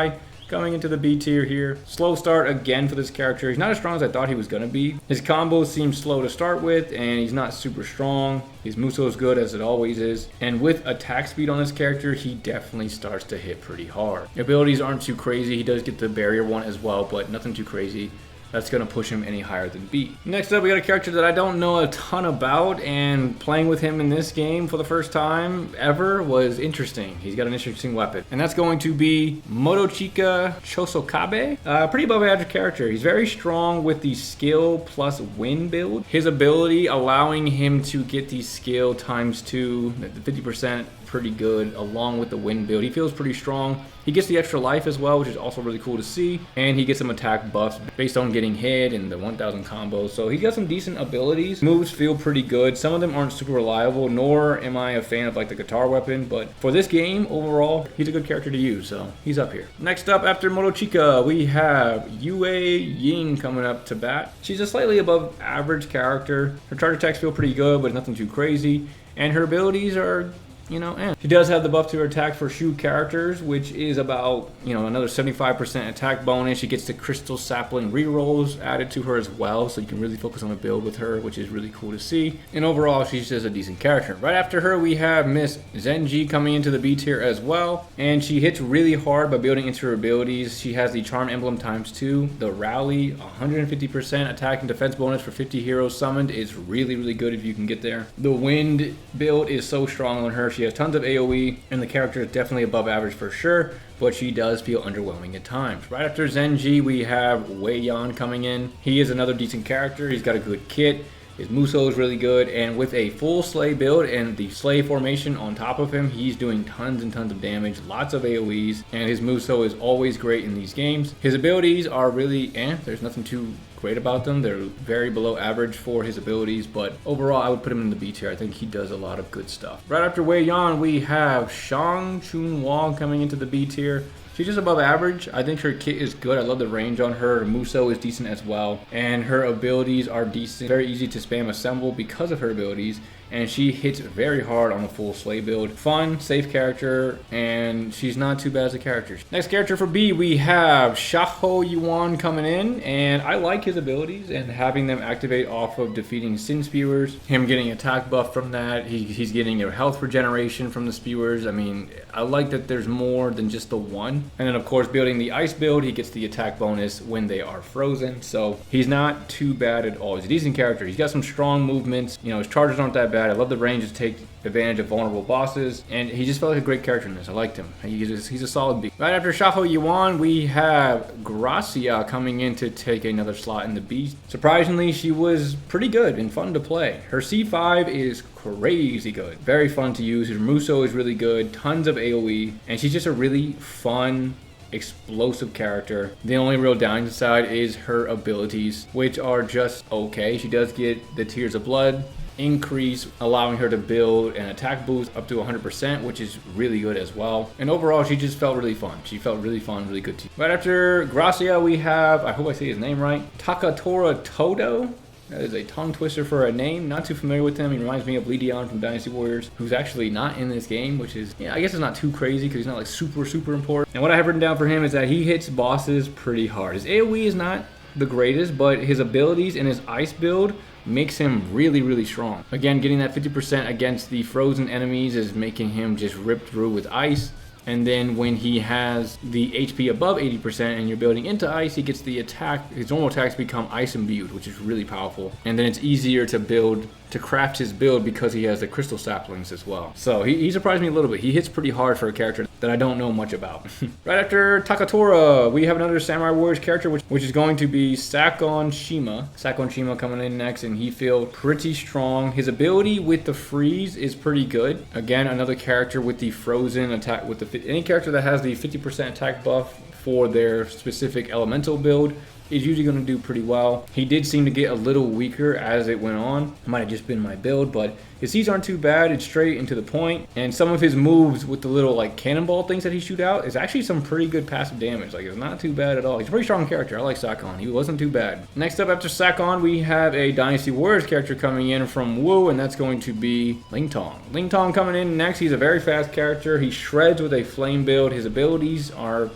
coming into the B tier here. Slow start again for this character. He's not as strong as I thought he was going to be. His combos seem slow to start with, and he's not super strong. His Muso is good, as it always is. And with attack speed on this character, he definitely starts to hit pretty hard. Abilities aren't too crazy. He does get the barrier one as well, but nothing too crazy that's going to push him any higher than B. Next up, we got a character that I don't know a ton about, and playing with him in this game for the first time ever was interesting. He's got an interesting weapon, and that's going to be Motochika Chosokabe. Pretty above average character. He's very strong with the skill plus win build. His ability allowing him to get the skill ×2, the 50%, pretty good, along with the win build. He feels pretty strong. He gets the extra life as well, which is also really cool to see. And he gets some attack buffs based on getting hit and the 1000 combos. So he got some decent abilities. Moves feel pretty good. Some of them aren't super reliable, nor am I a fan of like the guitar weapon. But for this game, overall, he's a good character to use. So he's up here. Next up, after Motochika, we have Yue Ying coming up to bat. She's a slightly above average character. Her charge attacks feel pretty good, but nothing too crazy. And her abilities are, you know, she does have the buff to her attack for Shu characters, which is about, you know, another 75% attack bonus. She gets the Crystal Sapling rerolls added to her as well, so you can really focus on a build with her, which is really cool to see. And overall, she's just a decent character. Right after her, we have Miss Zenji coming into the B tier as well, and she hits really hard by building into her abilities. She has the Charm Emblem ×2, the Rally, 150% attack and defense bonus for 50 heroes summoned is really, really good if you can get there. The Wind build is so strong on her. She has tons of AoE, and the character is definitely above average for sure, but she does feel underwhelming at times. Right after Zenji, we have Wei Yan coming in. He is another decent character. He's got a good kit. His Muso is really good, and with a full Slay build and the Slay formation on top of him, he's doing tons and tons of damage, lots of AoEs, and his Muso is always great in these games. His abilities are really, there's nothing too great about them. They're very below average for his abilities, but overall I would put him in the B tier. I think he does a lot of good stuff. Right after Wei Yan, we have Shang Chun Wang coming into the B tier. She's just above average. I think her kit is good. I love the range on her. Her Muso is decent as well, and her abilities are decent. Very easy to spam assemble because of her abilities, and she hits very hard on the full Slay build. Fun, safe character, and she's not too bad as a character. Next character for B, we have Shaho Yuan coming in, and I like his abilities and having them activate off of defeating Sin Spewers. Him getting attack buff from that. He's getting a health regeneration from the Spewers. I mean, I like that there's more than just the one. And then of course, building the ice build, he gets the attack bonus when they are frozen. So he's not too bad at all. He's a decent character. He's got some strong movements. You know, his charges aren't that bad. I love the range to take advantage of vulnerable bosses, and he just felt like a great character in this. I liked him. He's a solid B. Right after Shaho Yuan, we have Gracia coming in to take another slot in the B. Surprisingly, she was pretty good and fun to play. Her C5 is crazy good. Very fun to use. Her Muso is really good. Tons of AoE, and she's just a really fun, explosive character. The only real downside is her abilities, which are just okay. She does get the Tears of Blood increase, allowing her to build an attack boost up to 100%, which is really good as well. And overall, she just felt really fun. She felt really fun, really good team. Right after Gracia, we have, I hope I say his name right, Takatora Todo. That is a tongue twister for a name. Not too familiar with him. He reminds me of Lee Dion from Dynasty Warriors, who's actually not in this game, which is, yeah, I guess it's not too crazy because he's not like super important. And what I have written down for him is that he hits bosses pretty hard. His AoE is not the greatest, but his abilities and his ice build makes him really strong. Again, getting that 50% against the frozen enemies is making him just rip through with ice. And then when he has the HP above 80% and you're building into ice, he gets the attack, his normal attacks become ice imbued, which is really powerful. And then it's easier to craft his build because he has the crystal saplings as well. So he surprised me a little bit. He hits pretty hard for a character that I don't know much about. Right after Takatora, we have another Samurai Warriors character, which is going to be Sakon Shima. Sakon Shima coming in next, and he feels pretty strong. His ability with the freeze is pretty good. Again, another character with the frozen attack, any character that has the 50% attack buff for their specific elemental build is usually going to do pretty well. He did seem to get a little weaker as it went on. It might have just been my build, but his C's aren't too bad. It's straight and to the point. And some of his moves with the little like cannonball things that he shoot out is actually some pretty good passive damage. Like, it's not too bad at all. He's a pretty strong character. I like Sakon. He wasn't too bad. Next up after Sakon, we have a Dynasty Warriors character coming in from Wu, and that's going to be Ling Tong. Ling Tong coming in next. He's a very fast character. He shreds with a flame build. His abilities are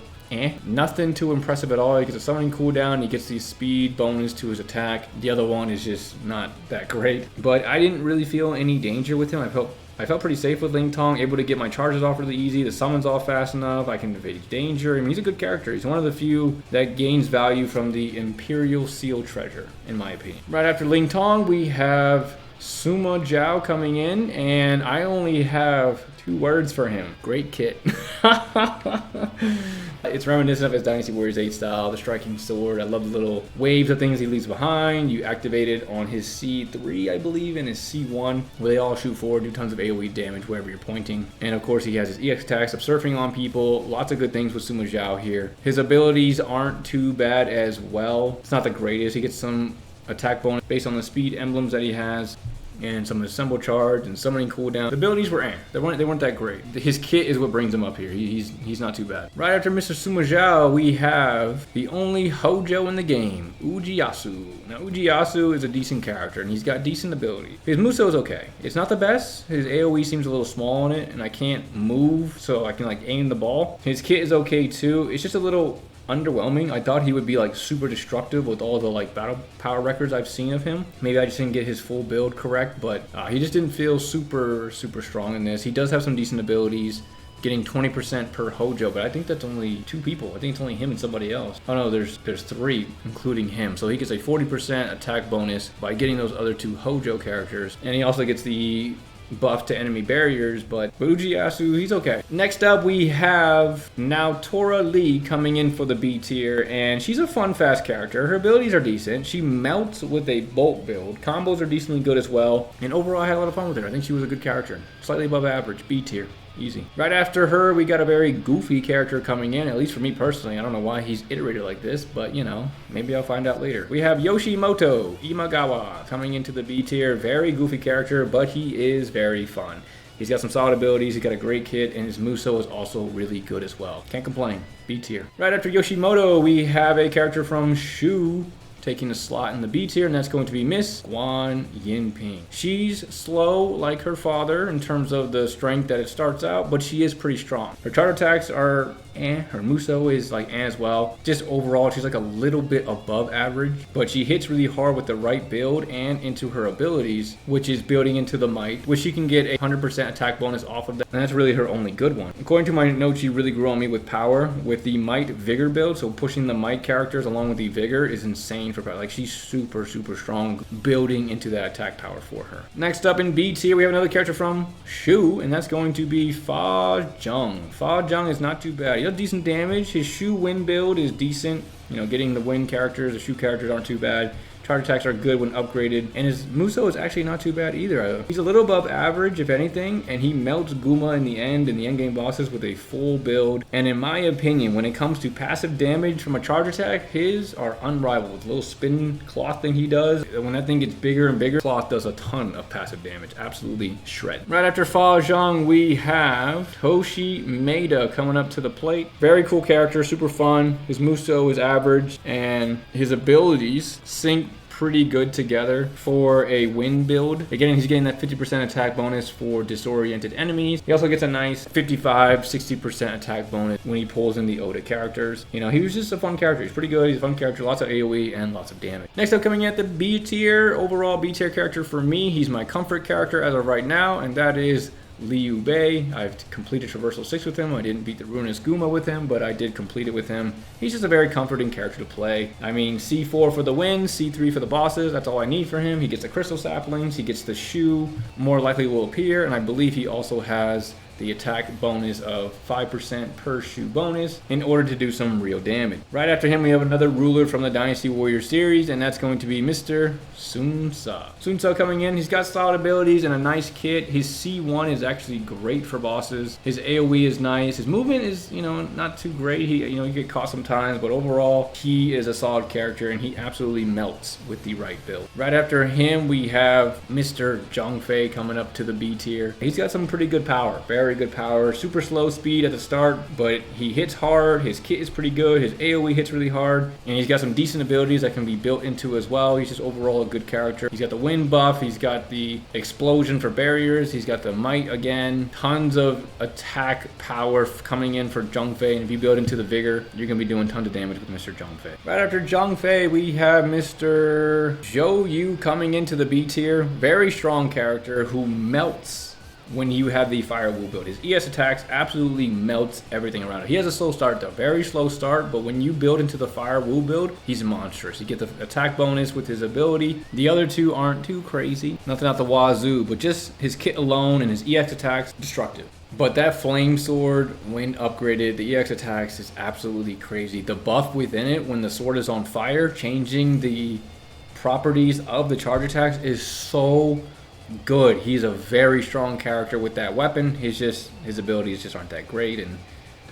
nothing too impressive at all. He gets a summoning cooldown, he gets the speed bonus to his attack. The other one is just not that great. But I didn't really feel any danger with him. I felt pretty safe with Ling Tong, able to get my charges off really easy. The summons off fast enough. I can evade danger. I mean, he's a good character. He's one of the few that gains value from the Imperial Seal treasure, in my opinion. Right after Ling Tong, we have Suma Zhao coming in, and I only have 2 words for him. Great kit. It's reminiscent of his Dynasty Warriors 8 style, the striking sword. I love the little waves of things he leaves behind. You activate it on his C3, I believe, and his C1, where they all shoot forward, do tons of AoE damage wherever you're pointing. And of course, he has his EX attacks of surfing on people. Lots of good things with Suma Zhao here. His abilities aren't too bad as well. It's not the greatest. He gets some attack bonus based on the speed emblems that he has, and some assemble charge and summoning cooldown. The abilities were they weren't that great. His kit is what brings him up here. He's not too bad. Right after Mr. Suma Zhao, we have the only Hojo in the game, Ujiyasu. Now Ujiyasu is a decent character and he's got decent ability. His Muso is okay. It's not the best. His AoE seems a little small on it, and I can't move so I can like aim the ball. His kit is okay too. It's just a little underwhelming. I thought he would be like super destructive with all the like battle power records I've seen of him. Maybe I just didn't get his full build correct, but he just didn't feel super strong in this. He does have some decent abilities, getting 20% per Hojo, but I think that's only 2 people. I think it's only him and somebody else. Oh no, there's 3, including him. So he gets a 40% attack bonus by getting those other 2 Hojo characters, and he also gets the buff to enemy barriers, but Ujiyasu, he's okay. Next up, we have Naotora Lee coming in for the B tier, and she's a fun, fast character. Her abilities are decent. She melts with a bolt build. Combos are decently good as well, and overall, I had a lot of fun with her. I think she was a good character. Slightly above average, B tier. Easy. Right after her, we got a very goofy character coming in, at least for me personally. I don't know why he's iterated like this, but you know, maybe I'll find out later. We have Yoshimoto Imagawa coming into the B tier. Very goofy character, but he is very fun. He's got some solid abilities, he's got a great kit, and his Muso is also really good as well. Can't complain. B tier. Right after Yoshimoto, we have a character from Shu taking a slot in the B tier, and that's going to be Miss Guan Yinping. She's slow like her father in terms of the strength that it starts out, but she is pretty strong. Her charge attacks are her Muso is like as well. Just overall, she's like a little bit above average, but she hits really hard with the right build and into her abilities, which is building into the might, which she can get a 100% attack bonus off of that, and that's really her only good one. According to my notes, she really grew on me with power with the might vigor build, so pushing the might characters along with the vigor is insane for power. Like, she's super strong building into that attack power for her. Next up in B tier, we have another character from Shu, and that's going to be Fa Zheng. Fa Zheng is not too bad. He does decent damage. His Shu Win build is decent. You know, getting the Win characters, the Shu characters aren't too bad. Charge attacks are good when upgraded, and his Muso is actually not too bad either. He's a little above average, if anything, and he melts Guma in the end game bosses with a full build. And in my opinion, when it comes to passive damage from a charge attack, his are unrivaled. The little spin cloth thing he does, when that thing gets bigger and bigger, cloth does a ton of passive damage. Absolutely shred. Right after Fa Zheng, we have Toshi Maeda coming up to the plate. Very cool character, super fun. His Muso is average, and his abilities sync pretty good together for a wind build. Again, he's getting that 50% attack bonus for disoriented enemies. He also gets a nice 55-60% attack bonus when he pulls in the Oda characters. You know, he was just a fun character. He's pretty good. He's a fun character. Lots of AoE and lots of damage. Next up, coming at the B tier, overall B tier character for me, he's my comfort character as of right now, and that is Liu Bei. I've completed Traversal 6 with him. I didn't beat the Ruinous Guma with him, but I did complete it with him. He's just a very comforting character to play. I mean, C4 for the win, C3 for the bosses. That's all I need for him. He gets the crystal saplings. He gets the shoe. More likely will appear, and I believe he also has the attack bonus of 5% per shoe bonus in order to do some real damage. Right after him, we have another ruler from the Dynasty Warrior series, and that's going to be Mr. Sun Tzu. Sun Tzu coming in, he's got solid abilities and a nice kit. His C1 is actually great for bosses. His AoE is nice. His movement is, you know, not too great. He get caught sometimes, but overall, he is a solid character, and he absolutely melts with the right build. Right after him, we have Mr. Zhang Fei coming up to the B tier. He's got some pretty good power. Very good power, super slow speed at the start, but he hits hard. His kit is pretty good. His AoE hits really hard, and he's got some decent abilities that can be built into as well. He's just overall a good character. He's got the wind buff. He's got the explosion for barriers. He's got the might again. Tons of attack power coming in for Zhang Fei, and if you build into the vigor, you're gonna be doing tons of damage with Mr. Zhang Fei. Right after Zhang Fei, we have Mr. Zhou Yu coming into the B tier. Very strong character who melts when you have the Fire Wu build. His ES attacks absolutely melts everything around it. He has a slow start though, very slow start, but when you build into the Fire Wu build, he's monstrous. You get the attack bonus with his ability. The other two aren't too crazy. Nothing out the wazoo, but just his kit alone and his EX attacks, destructive. But that flame sword, when upgraded, the EX attacks is absolutely crazy. The buff within it, when the sword is on fire, changing the properties of the charge attacks is so good. He's a very strong character with that weapon. His abilities just aren't that great, and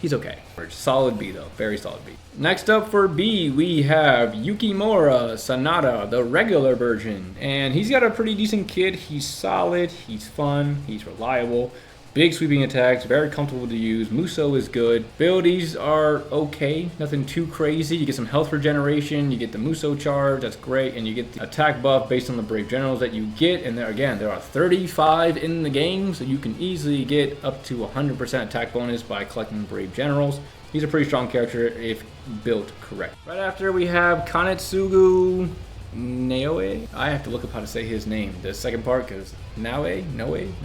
he's okay. Solid B though, very solid B. Next up for B, we have Yukimura Sanada, the regular version, and he's got a pretty decent kit. He's solid, he's fun, he's reliable. Big sweeping attacks, very comfortable to use. Muso is good. Abilities are okay, nothing too crazy. You get some health regeneration, you get the Muso charge, that's great, and you get the attack buff based on the Brave Generals that you get. And there are 35 in the game, so you can easily get up to 100% attack bonus by collecting Brave Generals. He's a pretty strong character if built correct. Right after we have Kanetsugu Naoe. I have to look up how to say his name, the second part, because Naoe,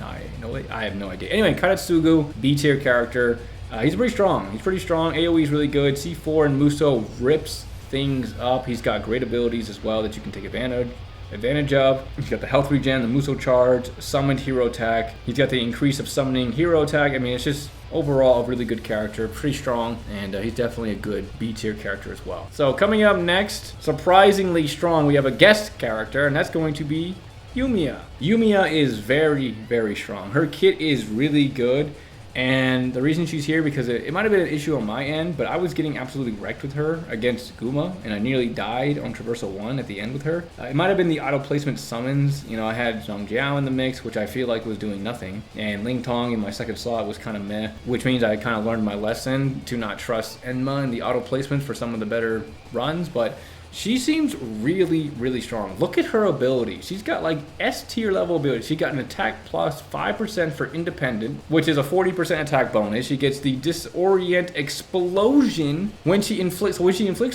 I have no idea. Anyway, Kanetsugu, B tier character. He's pretty strong. AoE is really good. C4 and Muso rips things up. He's got great abilities as well that you can take advantage of. He's got the health regen, the Muso charge, summoned hero attack. He's got the increase of summoning hero attack. I mean, it's just overall a really good character, pretty strong, and he's definitely a good B tier character as well. So coming up next, surprisingly strong, we have a guest character, and that's going to be Yumiya. Yumiya is very, very strong. Her kit is really good. And the reason she's here, because it might have been an issue on my end, but I was getting absolutely wrecked with her against Guma, and I nearly died on Traversal 1 at the end with her. It might have been the auto placement summons. You know, I had Zhang Jiao in the mix, which I feel like was doing nothing, and Ling Tong in my second slot was kind of meh, which means I kind of learned my lesson to not trust Enma and the auto placements for some of the better runs, but she seems really, really strong. Look at her ability. She's got like S tier level ability. She got an attack plus 5% for independent, which is a 40% attack bonus. She gets the disorient explosion when she inflicts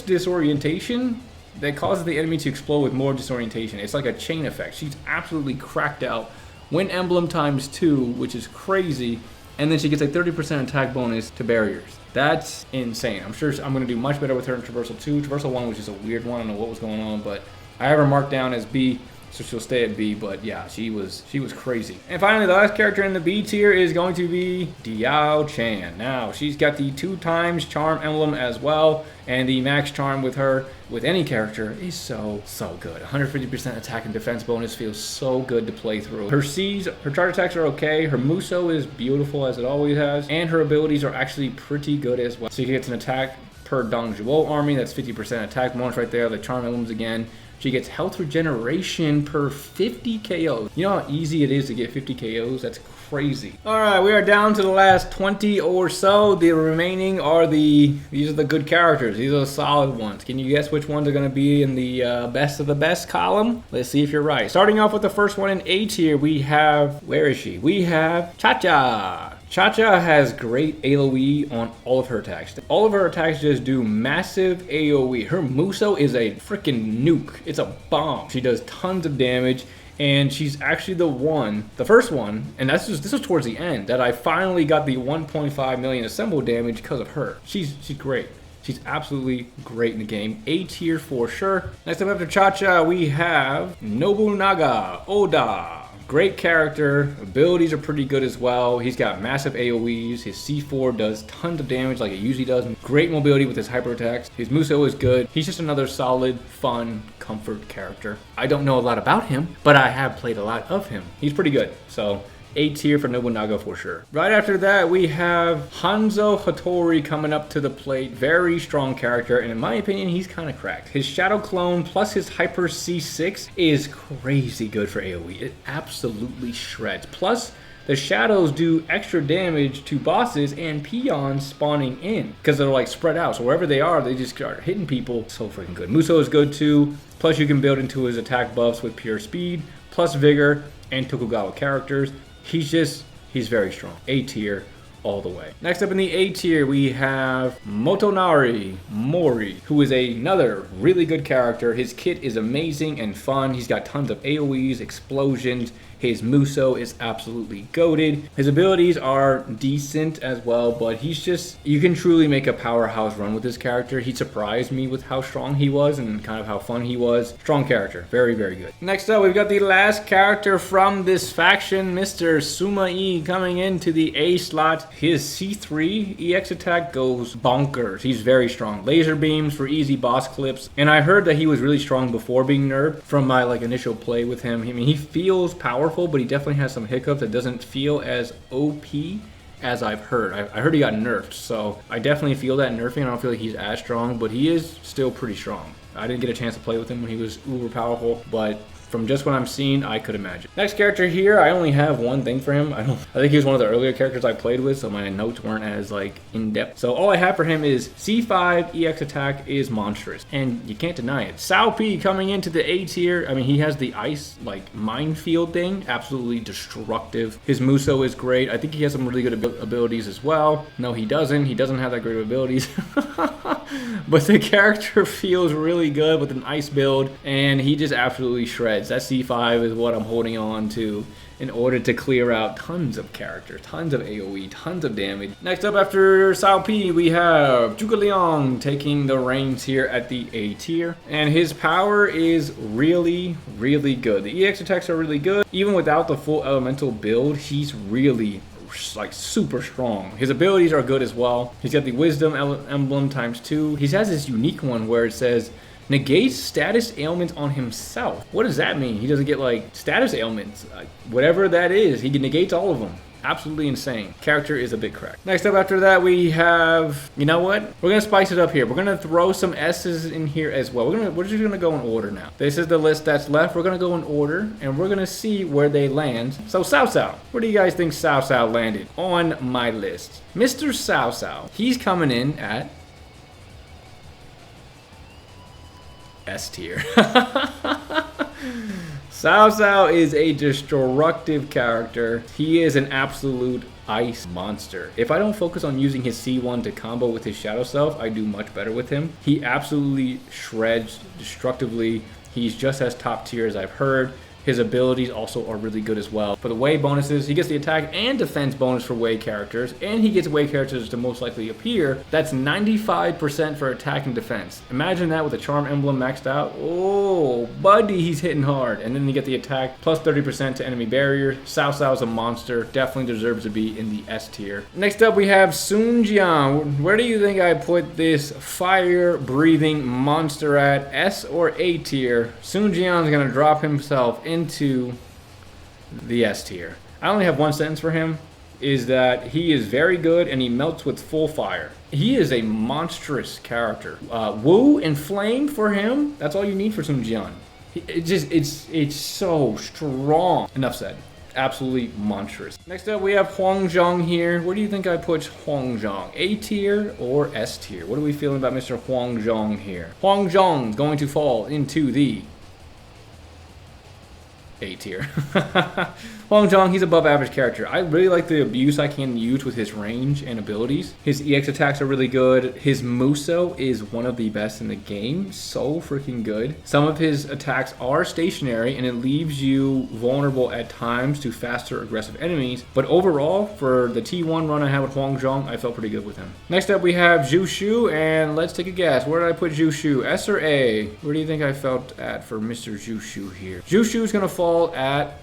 disorientation. That causes the enemy to explode with more disorientation. It's like a chain effect. She's absolutely cracked out. Wind emblem times 2, which is crazy. And then she gets a 30% attack bonus to barriers. That's insane. I'm sure I'm going to do much better with her in Traversal 2. Traversal 1 was just a weird one. I don't know what was going on, but I have her marked down as B, so she'll stay at B. But yeah, she was crazy. And finally, the last character in the B tier is going to be Diao Chan. Now, she's got the 2x charm emblem as well, and the max charm with her, with any character, is so good. 150% attack and defense bonus feels so good to play through. Her C's, her charge attacks are okay. Her Muso is beautiful as it always has, and her abilities are actually pretty good as well. So she gets an attack per Dong Zhuo army. That's 50% attack bonus right there. The charm emblems again. She gets health regeneration per 50 KOs. You know how easy it is to get 50 KOs? That's crazy. All right, we are down to the last 20 or so. The remaining are these are the good characters. These are the solid ones. Can you guess which ones are going to be in the best of the best column? Let's see if you're right. Starting off with the first one in A tier, we have, where is she? We have Cha-Cha. Cha-Cha has great AoE on all of her attacks. All of her attacks just do massive AoE. Her Muso is a freaking nuke. It's a bomb. She does tons of damage. And she's actually the first one, and this was towards the end, that I finally got the 1.5 million assemble damage because of her. She's great. She's absolutely great in the game. A tier for sure. Next up after Cha-Cha, we have Nobunaga Oda. Great character, abilities are pretty good as well. He's got massive AoEs, his C4 does tons of damage like it usually does. Great mobility with his hyper attacks. His Muso is good. He's just another solid, fun, comfort character. I don't know a lot about him, but I have played a lot of him. He's pretty good, so A tier for Nobunaga for sure. Right after that, we have Hanzo Hattori coming up to the plate. Very strong character, and in my opinion, he's kind of cracked. His Shadow Clone plus his Hyper C6 is crazy good for AoE. It absolutely shreds. Plus, the shadows do extra damage to bosses and peons spawning in because they're like spread out. So wherever they are, they just start hitting people. So freaking good. Muso is good too. Plus, you can build into his attack buffs with pure speed, plus vigor, and Tokugawa characters. He's very strong. A tier all the way. Next up in the A tier, we have Motonari Mori, who is another really good character. His kit is amazing and fun. He's got tons of AoEs, explosions. His Muso is absolutely goated. His abilities are decent as well, but you can truly make a powerhouse run with this character. He surprised me with how strong he was and kind of how fun he was. Strong character. Very, very good. Next up, we've got the last character from this faction, Mr. Sumai, coming into the A slot. His C3 EX attack goes bonkers. He's very strong. Laser beams for easy boss clips. And I heard that he was really strong before being nerfed from my initial play with him. I mean, he feels powerful, but he definitely has some hiccups that doesn't feel as OP as I've heard. I heard he got nerfed, so I definitely feel that nerfing. I don't feel like he's as strong, but he is still pretty strong. I didn't get a chance to play with him when he was uber powerful, but from just what I'm seeing, I could imagine. Next character here, I only have one thing for him. I think he was one of the earlier characters I played with, so my notes weren't as in-depth. So all I have for him is C5 EX attack is monstrous, and you can't deny it. Sao P coming into the A tier. I mean, he has the ice minefield thing, absolutely destructive. His Muso is great. I think he has some really good abilities as well. No, he doesn't. He doesn't have that great of abilities. But the character feels really good with an ice build, and he just absolutely shreds. That C5 is what I'm holding on to in order to clear out tons of characters, tons of AoE, tons of damage. Next up after Sao P, we have Zhuge Liang taking the reins here at the A tier. And his power is really, really good. The EX attacks are really good. Even without the full elemental build, he's really super strong. His abilities are good as well. He's got the wisdom emblem ×2. He has this unique one where it says negates status ailments on himself. What does that mean? He doesn't get status ailments. Whatever that is, he negates all of them. Absolutely insane. Character is a bit cracked. Next up after that, we have, you know what? We're going to spice it up here. We're going to throw some S's in here as well. We're just going to go in order now. This is the list that's left. We're going to go in order, and we're going to see where they land. So Cao Cao. Where do you guys think Cao Cao landed on my list? Mr. Cao Cao. He's coming in at S tier. Cao Cao is a destructive character. He is an absolute ice monster. If I don't focus on using his C1 to combo with his Shadow Self, I do much better with him. He absolutely shreds destructively. He's just as top tier as I've heard. His abilities also are really good as well. For the Wei bonuses, he gets the attack and defense bonus for Wei characters, and he gets Wei characters to most likely appear. That's 95% for attack and defense. Imagine that with a charm emblem maxed out. Oh, buddy, he's hitting hard. And then you get the attack plus 30% to enemy barrier. Cao Cao is a monster. Definitely deserves to be in the S tier. Next up, we have Sun Jian. Where do you think I put this fire-breathing monster at? S or A tier? Sun Jian is going to drop himself into the S tier. I only have one sentence for him, is that he is very good and he melts with full fire. He is a monstrous character. Wu and Flame for him, that's all you need for Sun Jian. It's so strong. Enough said. Absolutely monstrous. Next up, we have Huang Zhang here. Where do you think I put Huang Zhang? A tier or S tier? What are we feeling about Mr. Huang Zhang here? Huang Zhang going to fall into the A tier. Huang Zhang, he's above average character. I really like the abuse I can use with his range and abilities. His EX attacks are really good. His Muso is one of the best in the game. So freaking good. Some of his attacks are stationary and it leaves you vulnerable at times to faster aggressive enemies. But overall, for the T1 run I had with Huang Zhang, I felt pretty good with him. Next up we have Zhu Shu, and let's take a guess. Where did I put Zhu Shu? S or A? Where do you think I felt at for Mr. Zhu Shu here? Zhu Shu is going to fall at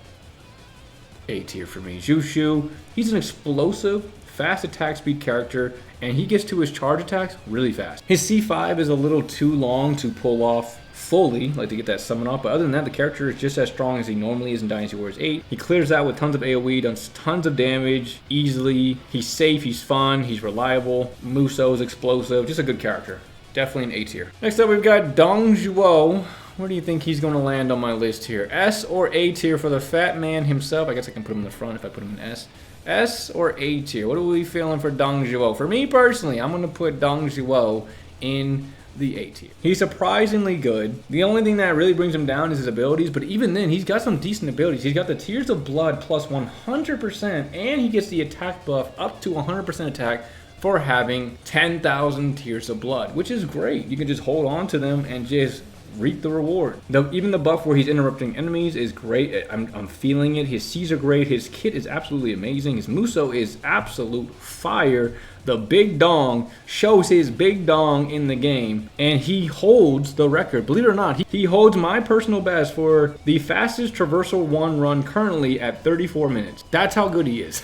A tier for me. Zhu Shu, he's an explosive, fast attack speed character, and he gets to his charge attacks really fast. His C5 is a little too long to pull off fully, like to get that summon off, but other than that, the character is just as strong as he normally is in Dynasty Warriors 8. He clears out with tons of AoE, does tons of damage easily. He's safe, he's fun, he's reliable. Muso's explosive, just a good character. Definitely an A tier. Next up, we've got Dong Zhuo. Where do you think he's going to land on my list here? S or A tier for the fat man himself? I guess I can put him in the front if I put him in S. S or A tier? What are we feeling for Dong Zhuo? For me personally, I'm going to put Dong Zhuo in the A tier. He's surprisingly good. The only thing that really brings him down is his abilities, but even then, he's got some decent abilities. He's got the Tears of Blood plus 100%, and he gets the attack buff up to 100% attack for having 10,000 Tears of Blood, which is great. You can just hold on to them and just reap the reward. Even the buff where he's interrupting enemies is great. I'm feeling it. His C's are great. His kit is absolutely amazing. His Muso is absolute fire. The big dong shows his big dong in the game, and he holds the record. Believe it or not, he holds my personal best for the fastest Traversal 1 run currently at 34 minutes. That's how good he is.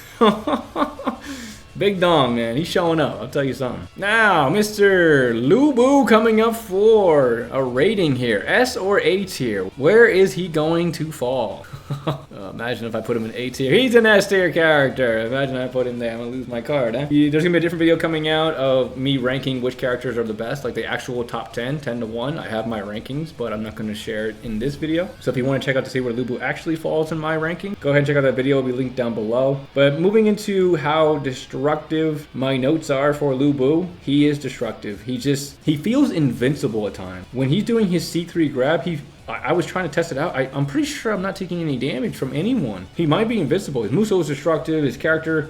Big dong, man. He's showing up. I'll tell you something. Now, Mr. Lu Bu coming up for a rating here. S or A tier? Where is he going to fall? Imagine if I put him in A tier. He's an S tier character. Imagine I put him there. I'm going to lose my card, huh? There's going to be a different video coming out of me ranking which characters are the best, like the actual top 10 to 1. I have my rankings, but I'm not going to share it in this video. So if you want to check out to see where Lu Bu actually falls in my ranking, go ahead and check out that video. It'll be linked down below. But moving into how destructive my notes are for Lu Bu, he is destructive. He feels invincible at times. When he's doing his C3 grab, I was trying to test it out. I'm pretty sure I'm not taking any damage from anyone. He might be invincible. His Muso is destructive. His character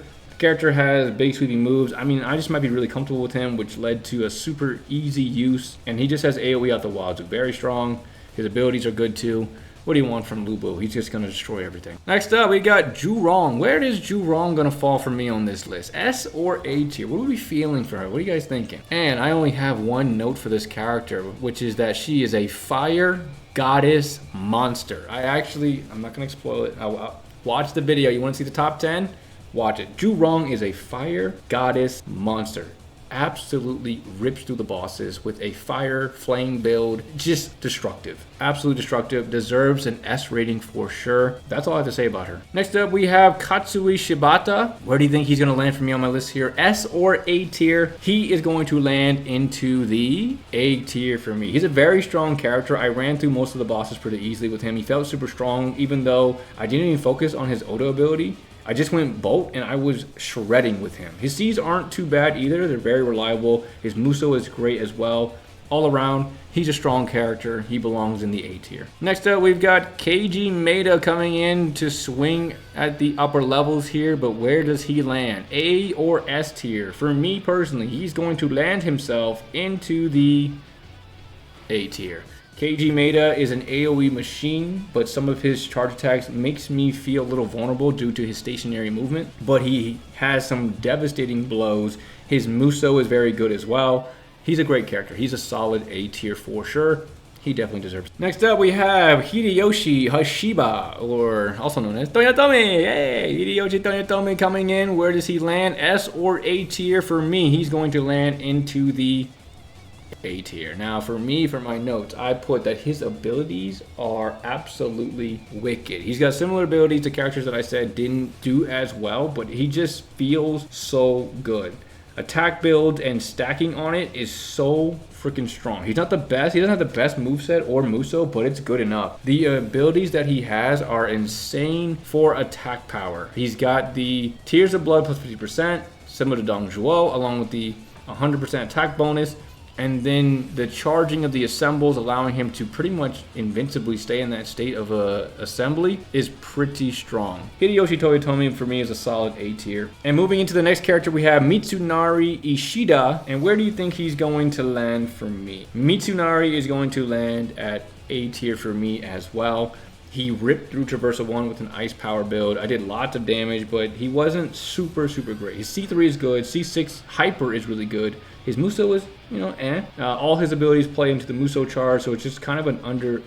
has big sweeping moves. I mean, I just might be really comfortable with him, which led to a super easy use. And he just has AoE out the wazoo. Very strong. His abilities are good too. What do you want from Lu Bu? He's just going to destroy everything. Next up, we got Zhu Rong. Where is Zhu Rong going to fall for me on this list? S or A tier? What are we feeling for her? What are you guys thinking? And I only have one note for this character, which is that she is a fire goddess monster. I'm not going to spoil it. I'll watch the video. You want to see the top 10? Watch it. Zhu Rong is a fire goddess monster. Absolutely rips through the bosses with a fire flame build. Just destructive. Absolutely destructive. Deserves an S rating for sure. That's all I have to say about her. Next up, we have Katsui Shibata. Where do you think he's going to land for me on my list here? S or A tier? He is going to land into the A tier for me. He's a very strong character. I ran through most of the bosses pretty easily with him. He felt super strong, even though I didn't even focus on his Odo ability. I just went bolt and I was shredding with him. His C's aren't too bad either. They're very reliable. His Muso is great as well. All around, he's a strong character. He belongs in the A tier. Next up, we've got KG Maeda coming in to swing at the upper levels here, but where does he land? A or S tier? For me personally, he's going to land himself into the A tier. KG Maeda is an AoE machine, but some of his charge attacks makes me feel a little vulnerable due to his stationary movement, but he has some devastating blows. His Muso is very good as well. He's a great character. He's a solid A tier for sure. He definitely deserves it. Next up, we have Hideyoshi Hashiba, or also known as Toyotomi. Hey, Hideyoshi Toyotomi coming in. Where does he land? S or A tier? For me, he's going to land into the A tier. Now for me, for my notes, I put that his abilities are absolutely wicked. He's got similar abilities to characters that I said didn't do as well, but he just feels so good. attack build and stacking on it is so freaking strong. He's not the best. He doesn't have the best moveset or Muso, but it's good enough. The abilities that he has are insane for attack power. He's got the Tears of Blood plus 50%, similar to Dong Zhuo, along with the 100% attack bonus. And then the charging of the assembles, allowing him to pretty much invincibly stay in that state of assembly, is pretty strong. Hideyoshi Toyotomi for me is a solid A tier. And moving into the next character, we have Mitsunari Ishida. And where do you think he's going to land for me? Mitsunari is going to land at A tier for me as well. He ripped through Traversal 1 with an ice power build. I did lots of damage, but he wasn't super great. His C3 is good. C6 Hyper is really good. His Muso is, all his abilities play into the Muso charge, so it's just kind of an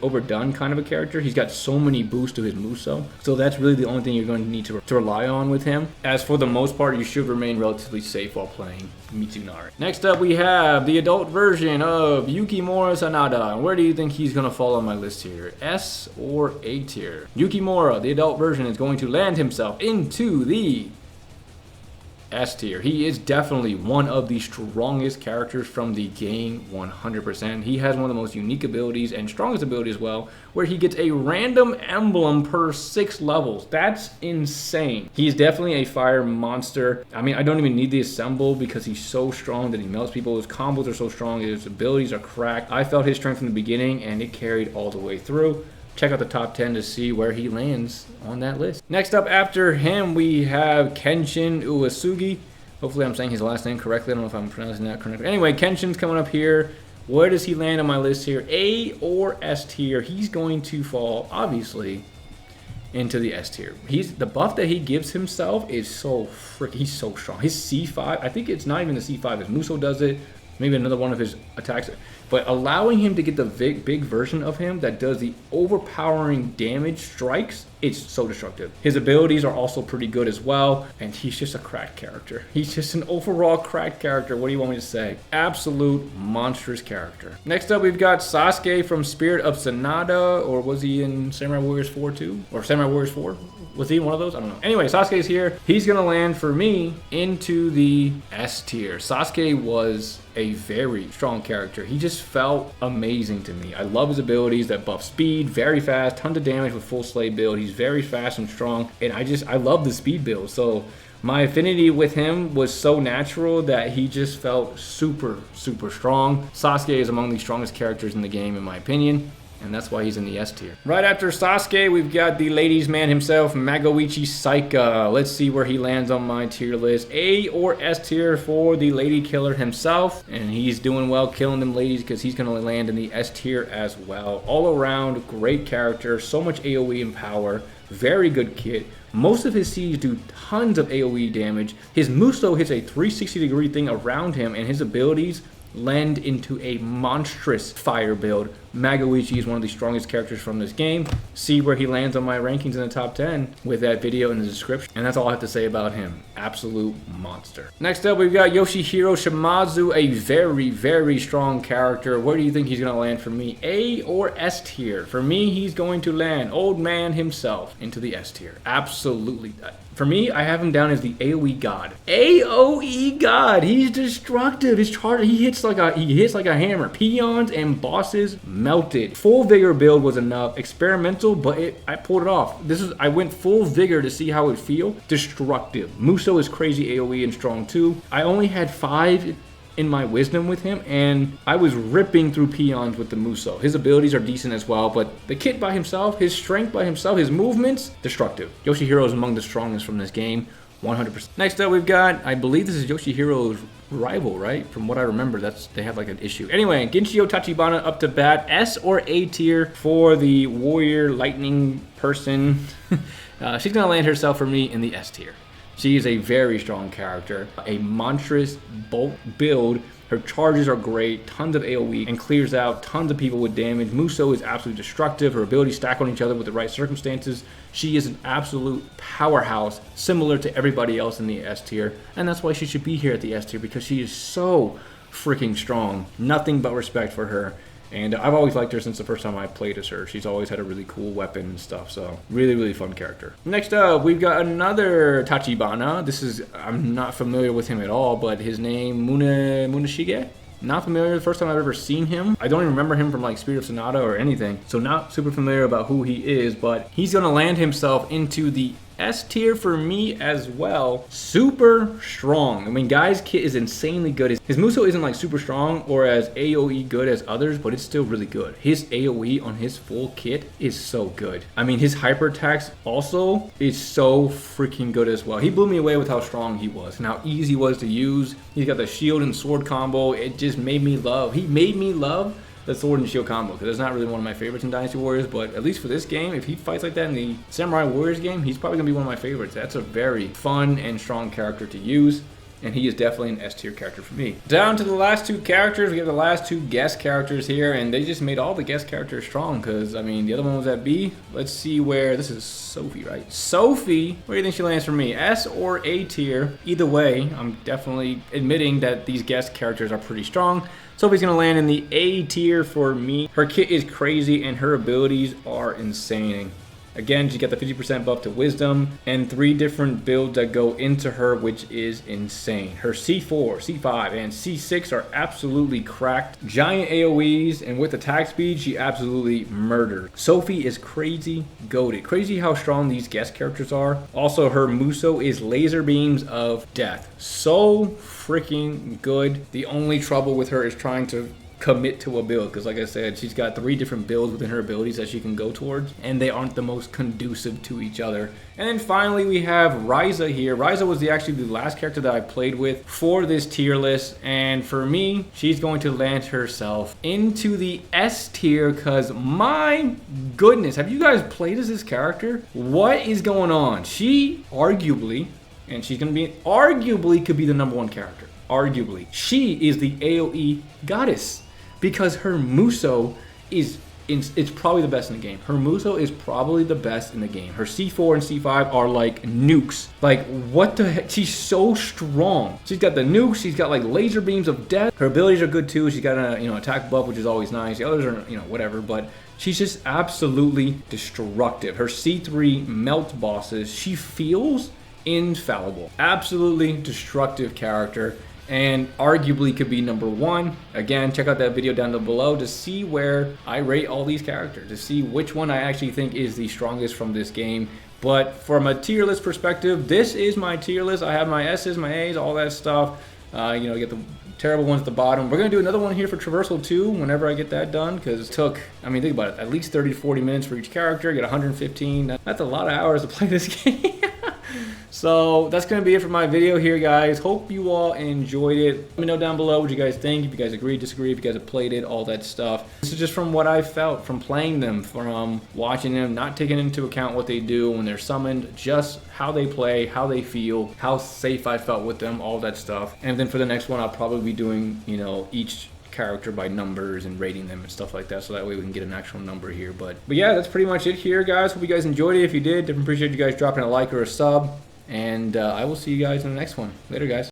overdone kind of a character. He's got so many boosts to his Muso, so that's really the only thing you're going to need to rely on with him. As for the most part, you should remain relatively safe while playing Mitsunari. Next up, we have the adult version of Yukimura Sanada. Where do you think he's going to fall on my list here? S or A tier? Yukimura, the adult version, is going to land himself into the S tier. He is definitely one of the strongest characters from the game, 100%. He has one of the most unique abilities and strongest ability as well, where he gets a random emblem per 6 levels. That's insane. He's definitely a fire monster. I mean, I don't even need the assemble because he's so strong that he melts people. His combos are so strong. His abilities are cracked. I felt his strength from the beginning, and it carried all the way through. Check out the top 10 to see where he lands on that list. Next up after him, we have Kenshin Uesugi. Hopefully I'm saying his last name correctly. I don't know if I'm pronouncing that correctly. Anyway, Kenshin's coming up here. Where does he land on my list here? A or S tier? He's going to fall, obviously, into the S tier. The buff that he gives himself is he's so strong. His C5, I think it's not even the C5. His Muso does it. Maybe another one of his attacks. But allowing him to get the big version of him that does the overpowering damage strikes, it's so destructive. His abilities are also pretty good as well, and he's just a cracked character. He's just an overall cracked character. What do you want me to say? Absolute monstrous character. Next up, we've got Sasuke from Spirit of Sanada, or was he in Samurai Warriors 4 too? Or Samurai Warriors 4? Was he one of those? I don't know. Anyway, Sasuke's here. He's gonna land for me into the S tier. Sasuke was a very strong character. He just felt amazing to me. I love his abilities that buff speed, very fast, tons of damage with full slay build. He's very fast and strong, and I love the speed build. So my affinity with him was so natural that he just felt super strong. Sasuke is among the strongest characters in the game, in my opinion. And that's why he's in the S tier. Right after Sasuke, we've got the ladies' man himself, Magoichi Saika. Let's see where he lands on my tier list. A or S tier for the lady killer himself. And he's doing well killing them ladies because he's going to land in the S tier as well. All around, great character. So much AoE and power. Very good kit. Most of his C's do tons of AoE damage. His Muso hits a 360-degree thing around him, and his abilities lend into a monstrous fire build. Magoichi is one of the strongest characters from this game. See where he lands on my rankings in the top 10 with that video in the description. And that's all I have to say about him. Absolute monster. Next up, we've got Yoshihiro Shimazu, a very strong character. Where do you think he's going to land for me? A or S tier? For me, he's going to land, old man himself, into the S tier. Absolutely. For me, I have him down as the AoE god. AoE god. He's destructive. His charge, he hits like a hammer. Peons and bosses melted. Full vigor build was enough. Experimental, but I pulled it off. I went full vigor to see how it feel. Destructive. Muso is crazy AoE and strong too. I only had 5 in my wisdom with him, and I was ripping through peons with the Muso. His abilities are decent as well, but the kit by himself, his strength by himself, his movements, destructive. Yoshihiro is among the strongest from this game, 100%. Next up, we've got, I believe this is Yoshihiro's rival, right? From what I remember, they have like an issue. Anyway, Ginshio Tachibana up to bat. S or A tier for the warrior lightning person. She's gonna land herself for me in the S tier. She is a very strong character, a monstrous bolt build. Her charges are great, tons of AoE, and clears out tons of people with damage. Muso is absolutely destructive. Her abilities stack on each other with the right circumstances. She is an absolute powerhouse, similar to everybody else in the S tier, and that's why she should be here at the S tier, because she is so freaking strong. Nothing but respect for her. And I've always liked her since the first time I played as her. She's always had a really cool weapon and stuff, so really, really fun character. Next up, we've got another Tachibana. This is, I'm not familiar with him at all, but his name, Muneshige? Not familiar. The first time I've ever seen him. I don't even remember him from like Spirit of Sonata or anything. So not super familiar about who he is, but he's going to land himself into the S tier for me as well. Super strong. I mean, guy's kit is insanely good. His Muso isn't like super strong or as AoE good as others, but it's still really good. His AoE on his full kit is so good. I mean, his hyper attacks also is so freaking good as well. He blew me away with how strong he was and how easy he was to use. He's got the shield and sword combo. It just made me love. He made me love the sword and shield combo, because it's not really one of my favorites in Dynasty Warriors, but at least for this game, if he fights like that in the Samurai Warriors game, he's probably going to be one of my favorites. That's a very fun and strong character to use, and he is definitely an S tier character for me. Down to the last two characters, we have the last two guest characters here, and they just made all the guest characters strong, because, I mean, the other one was at B. Let's see where, this is Sophie, right? Sophie, where do you think she lands for me? S or A tier? Either way, I'm definitely admitting that these guest characters are pretty strong. Sophie's going to land in the A tier for me. Her kit is crazy and her abilities are insane. Again, she got the 50% buff to Wisdom and 3 different builds that go into her, which is insane. Her C4, C5, and C6 are absolutely cracked. Giant AoEs, and with attack speed, she absolutely murdered. Sophie is crazy goated. Crazy how strong these guest characters are. Also, her Muso is laser beams of death. So freaking good. The only trouble with her is trying to commit to a build, because like I said, she's got 3 different builds within her abilities that she can go towards, and they aren't the most conducive to each other. And then finally we have Ryza here. Ryza was actually the last character that I played with for this tier list, and for me, she's going to land herself into the S tier, because my goodness, have you guys played as this character? What is going on? She arguably, and she's going to be, arguably could be the #1 character. Arguably. She is the AoE goddess, because her Muso is, it's probably the best in the game. Her Muso is probably the best in the game. Her C4 and C5 are like nukes. Like, what the heck? She's so strong. She's got the nukes. She's got like laser beams of death. Her abilities are good too. She's got a, you know, attack buff, which is always nice. The others are, you know, whatever, but she's just absolutely destructive. Her C3 melt bosses, she feels infallible. Absolutely destructive character, and arguably could be #1. Again, check out that video down below to see where I rate all these characters, to see which one I actually think is the strongest from this game. But from a tier list perspective, this is my tier list. I have my S's, my A's, all that stuff. You know, you get the terrible ones at the bottom. We're going to do another one here for Traversal 2 whenever I get that done, because it took, I mean, think about it, at least 30 to 40 minutes for each character. Get 115. That's a lot of hours to play this game. So that's going to be it for my video here, guys. Hope you all enjoyed it. Let me know down below what you guys think, if you guys agree, disagree, if you guys have played it, all that stuff. This is just from what I felt from playing them, from watching them, not taking into account what they do when they're summoned, just how they play, how they feel, how safe I felt with them, all that stuff. And then for the next one, I'll probably be doing, you know, each character by numbers and rating them and stuff like that, so that way we can get an actual number here. But yeah, that's pretty much it here, guys. Hope you guys enjoyed it. If you did, definitely appreciate you guys dropping a like or a sub. And I will see you guys in the next one. Later, guys.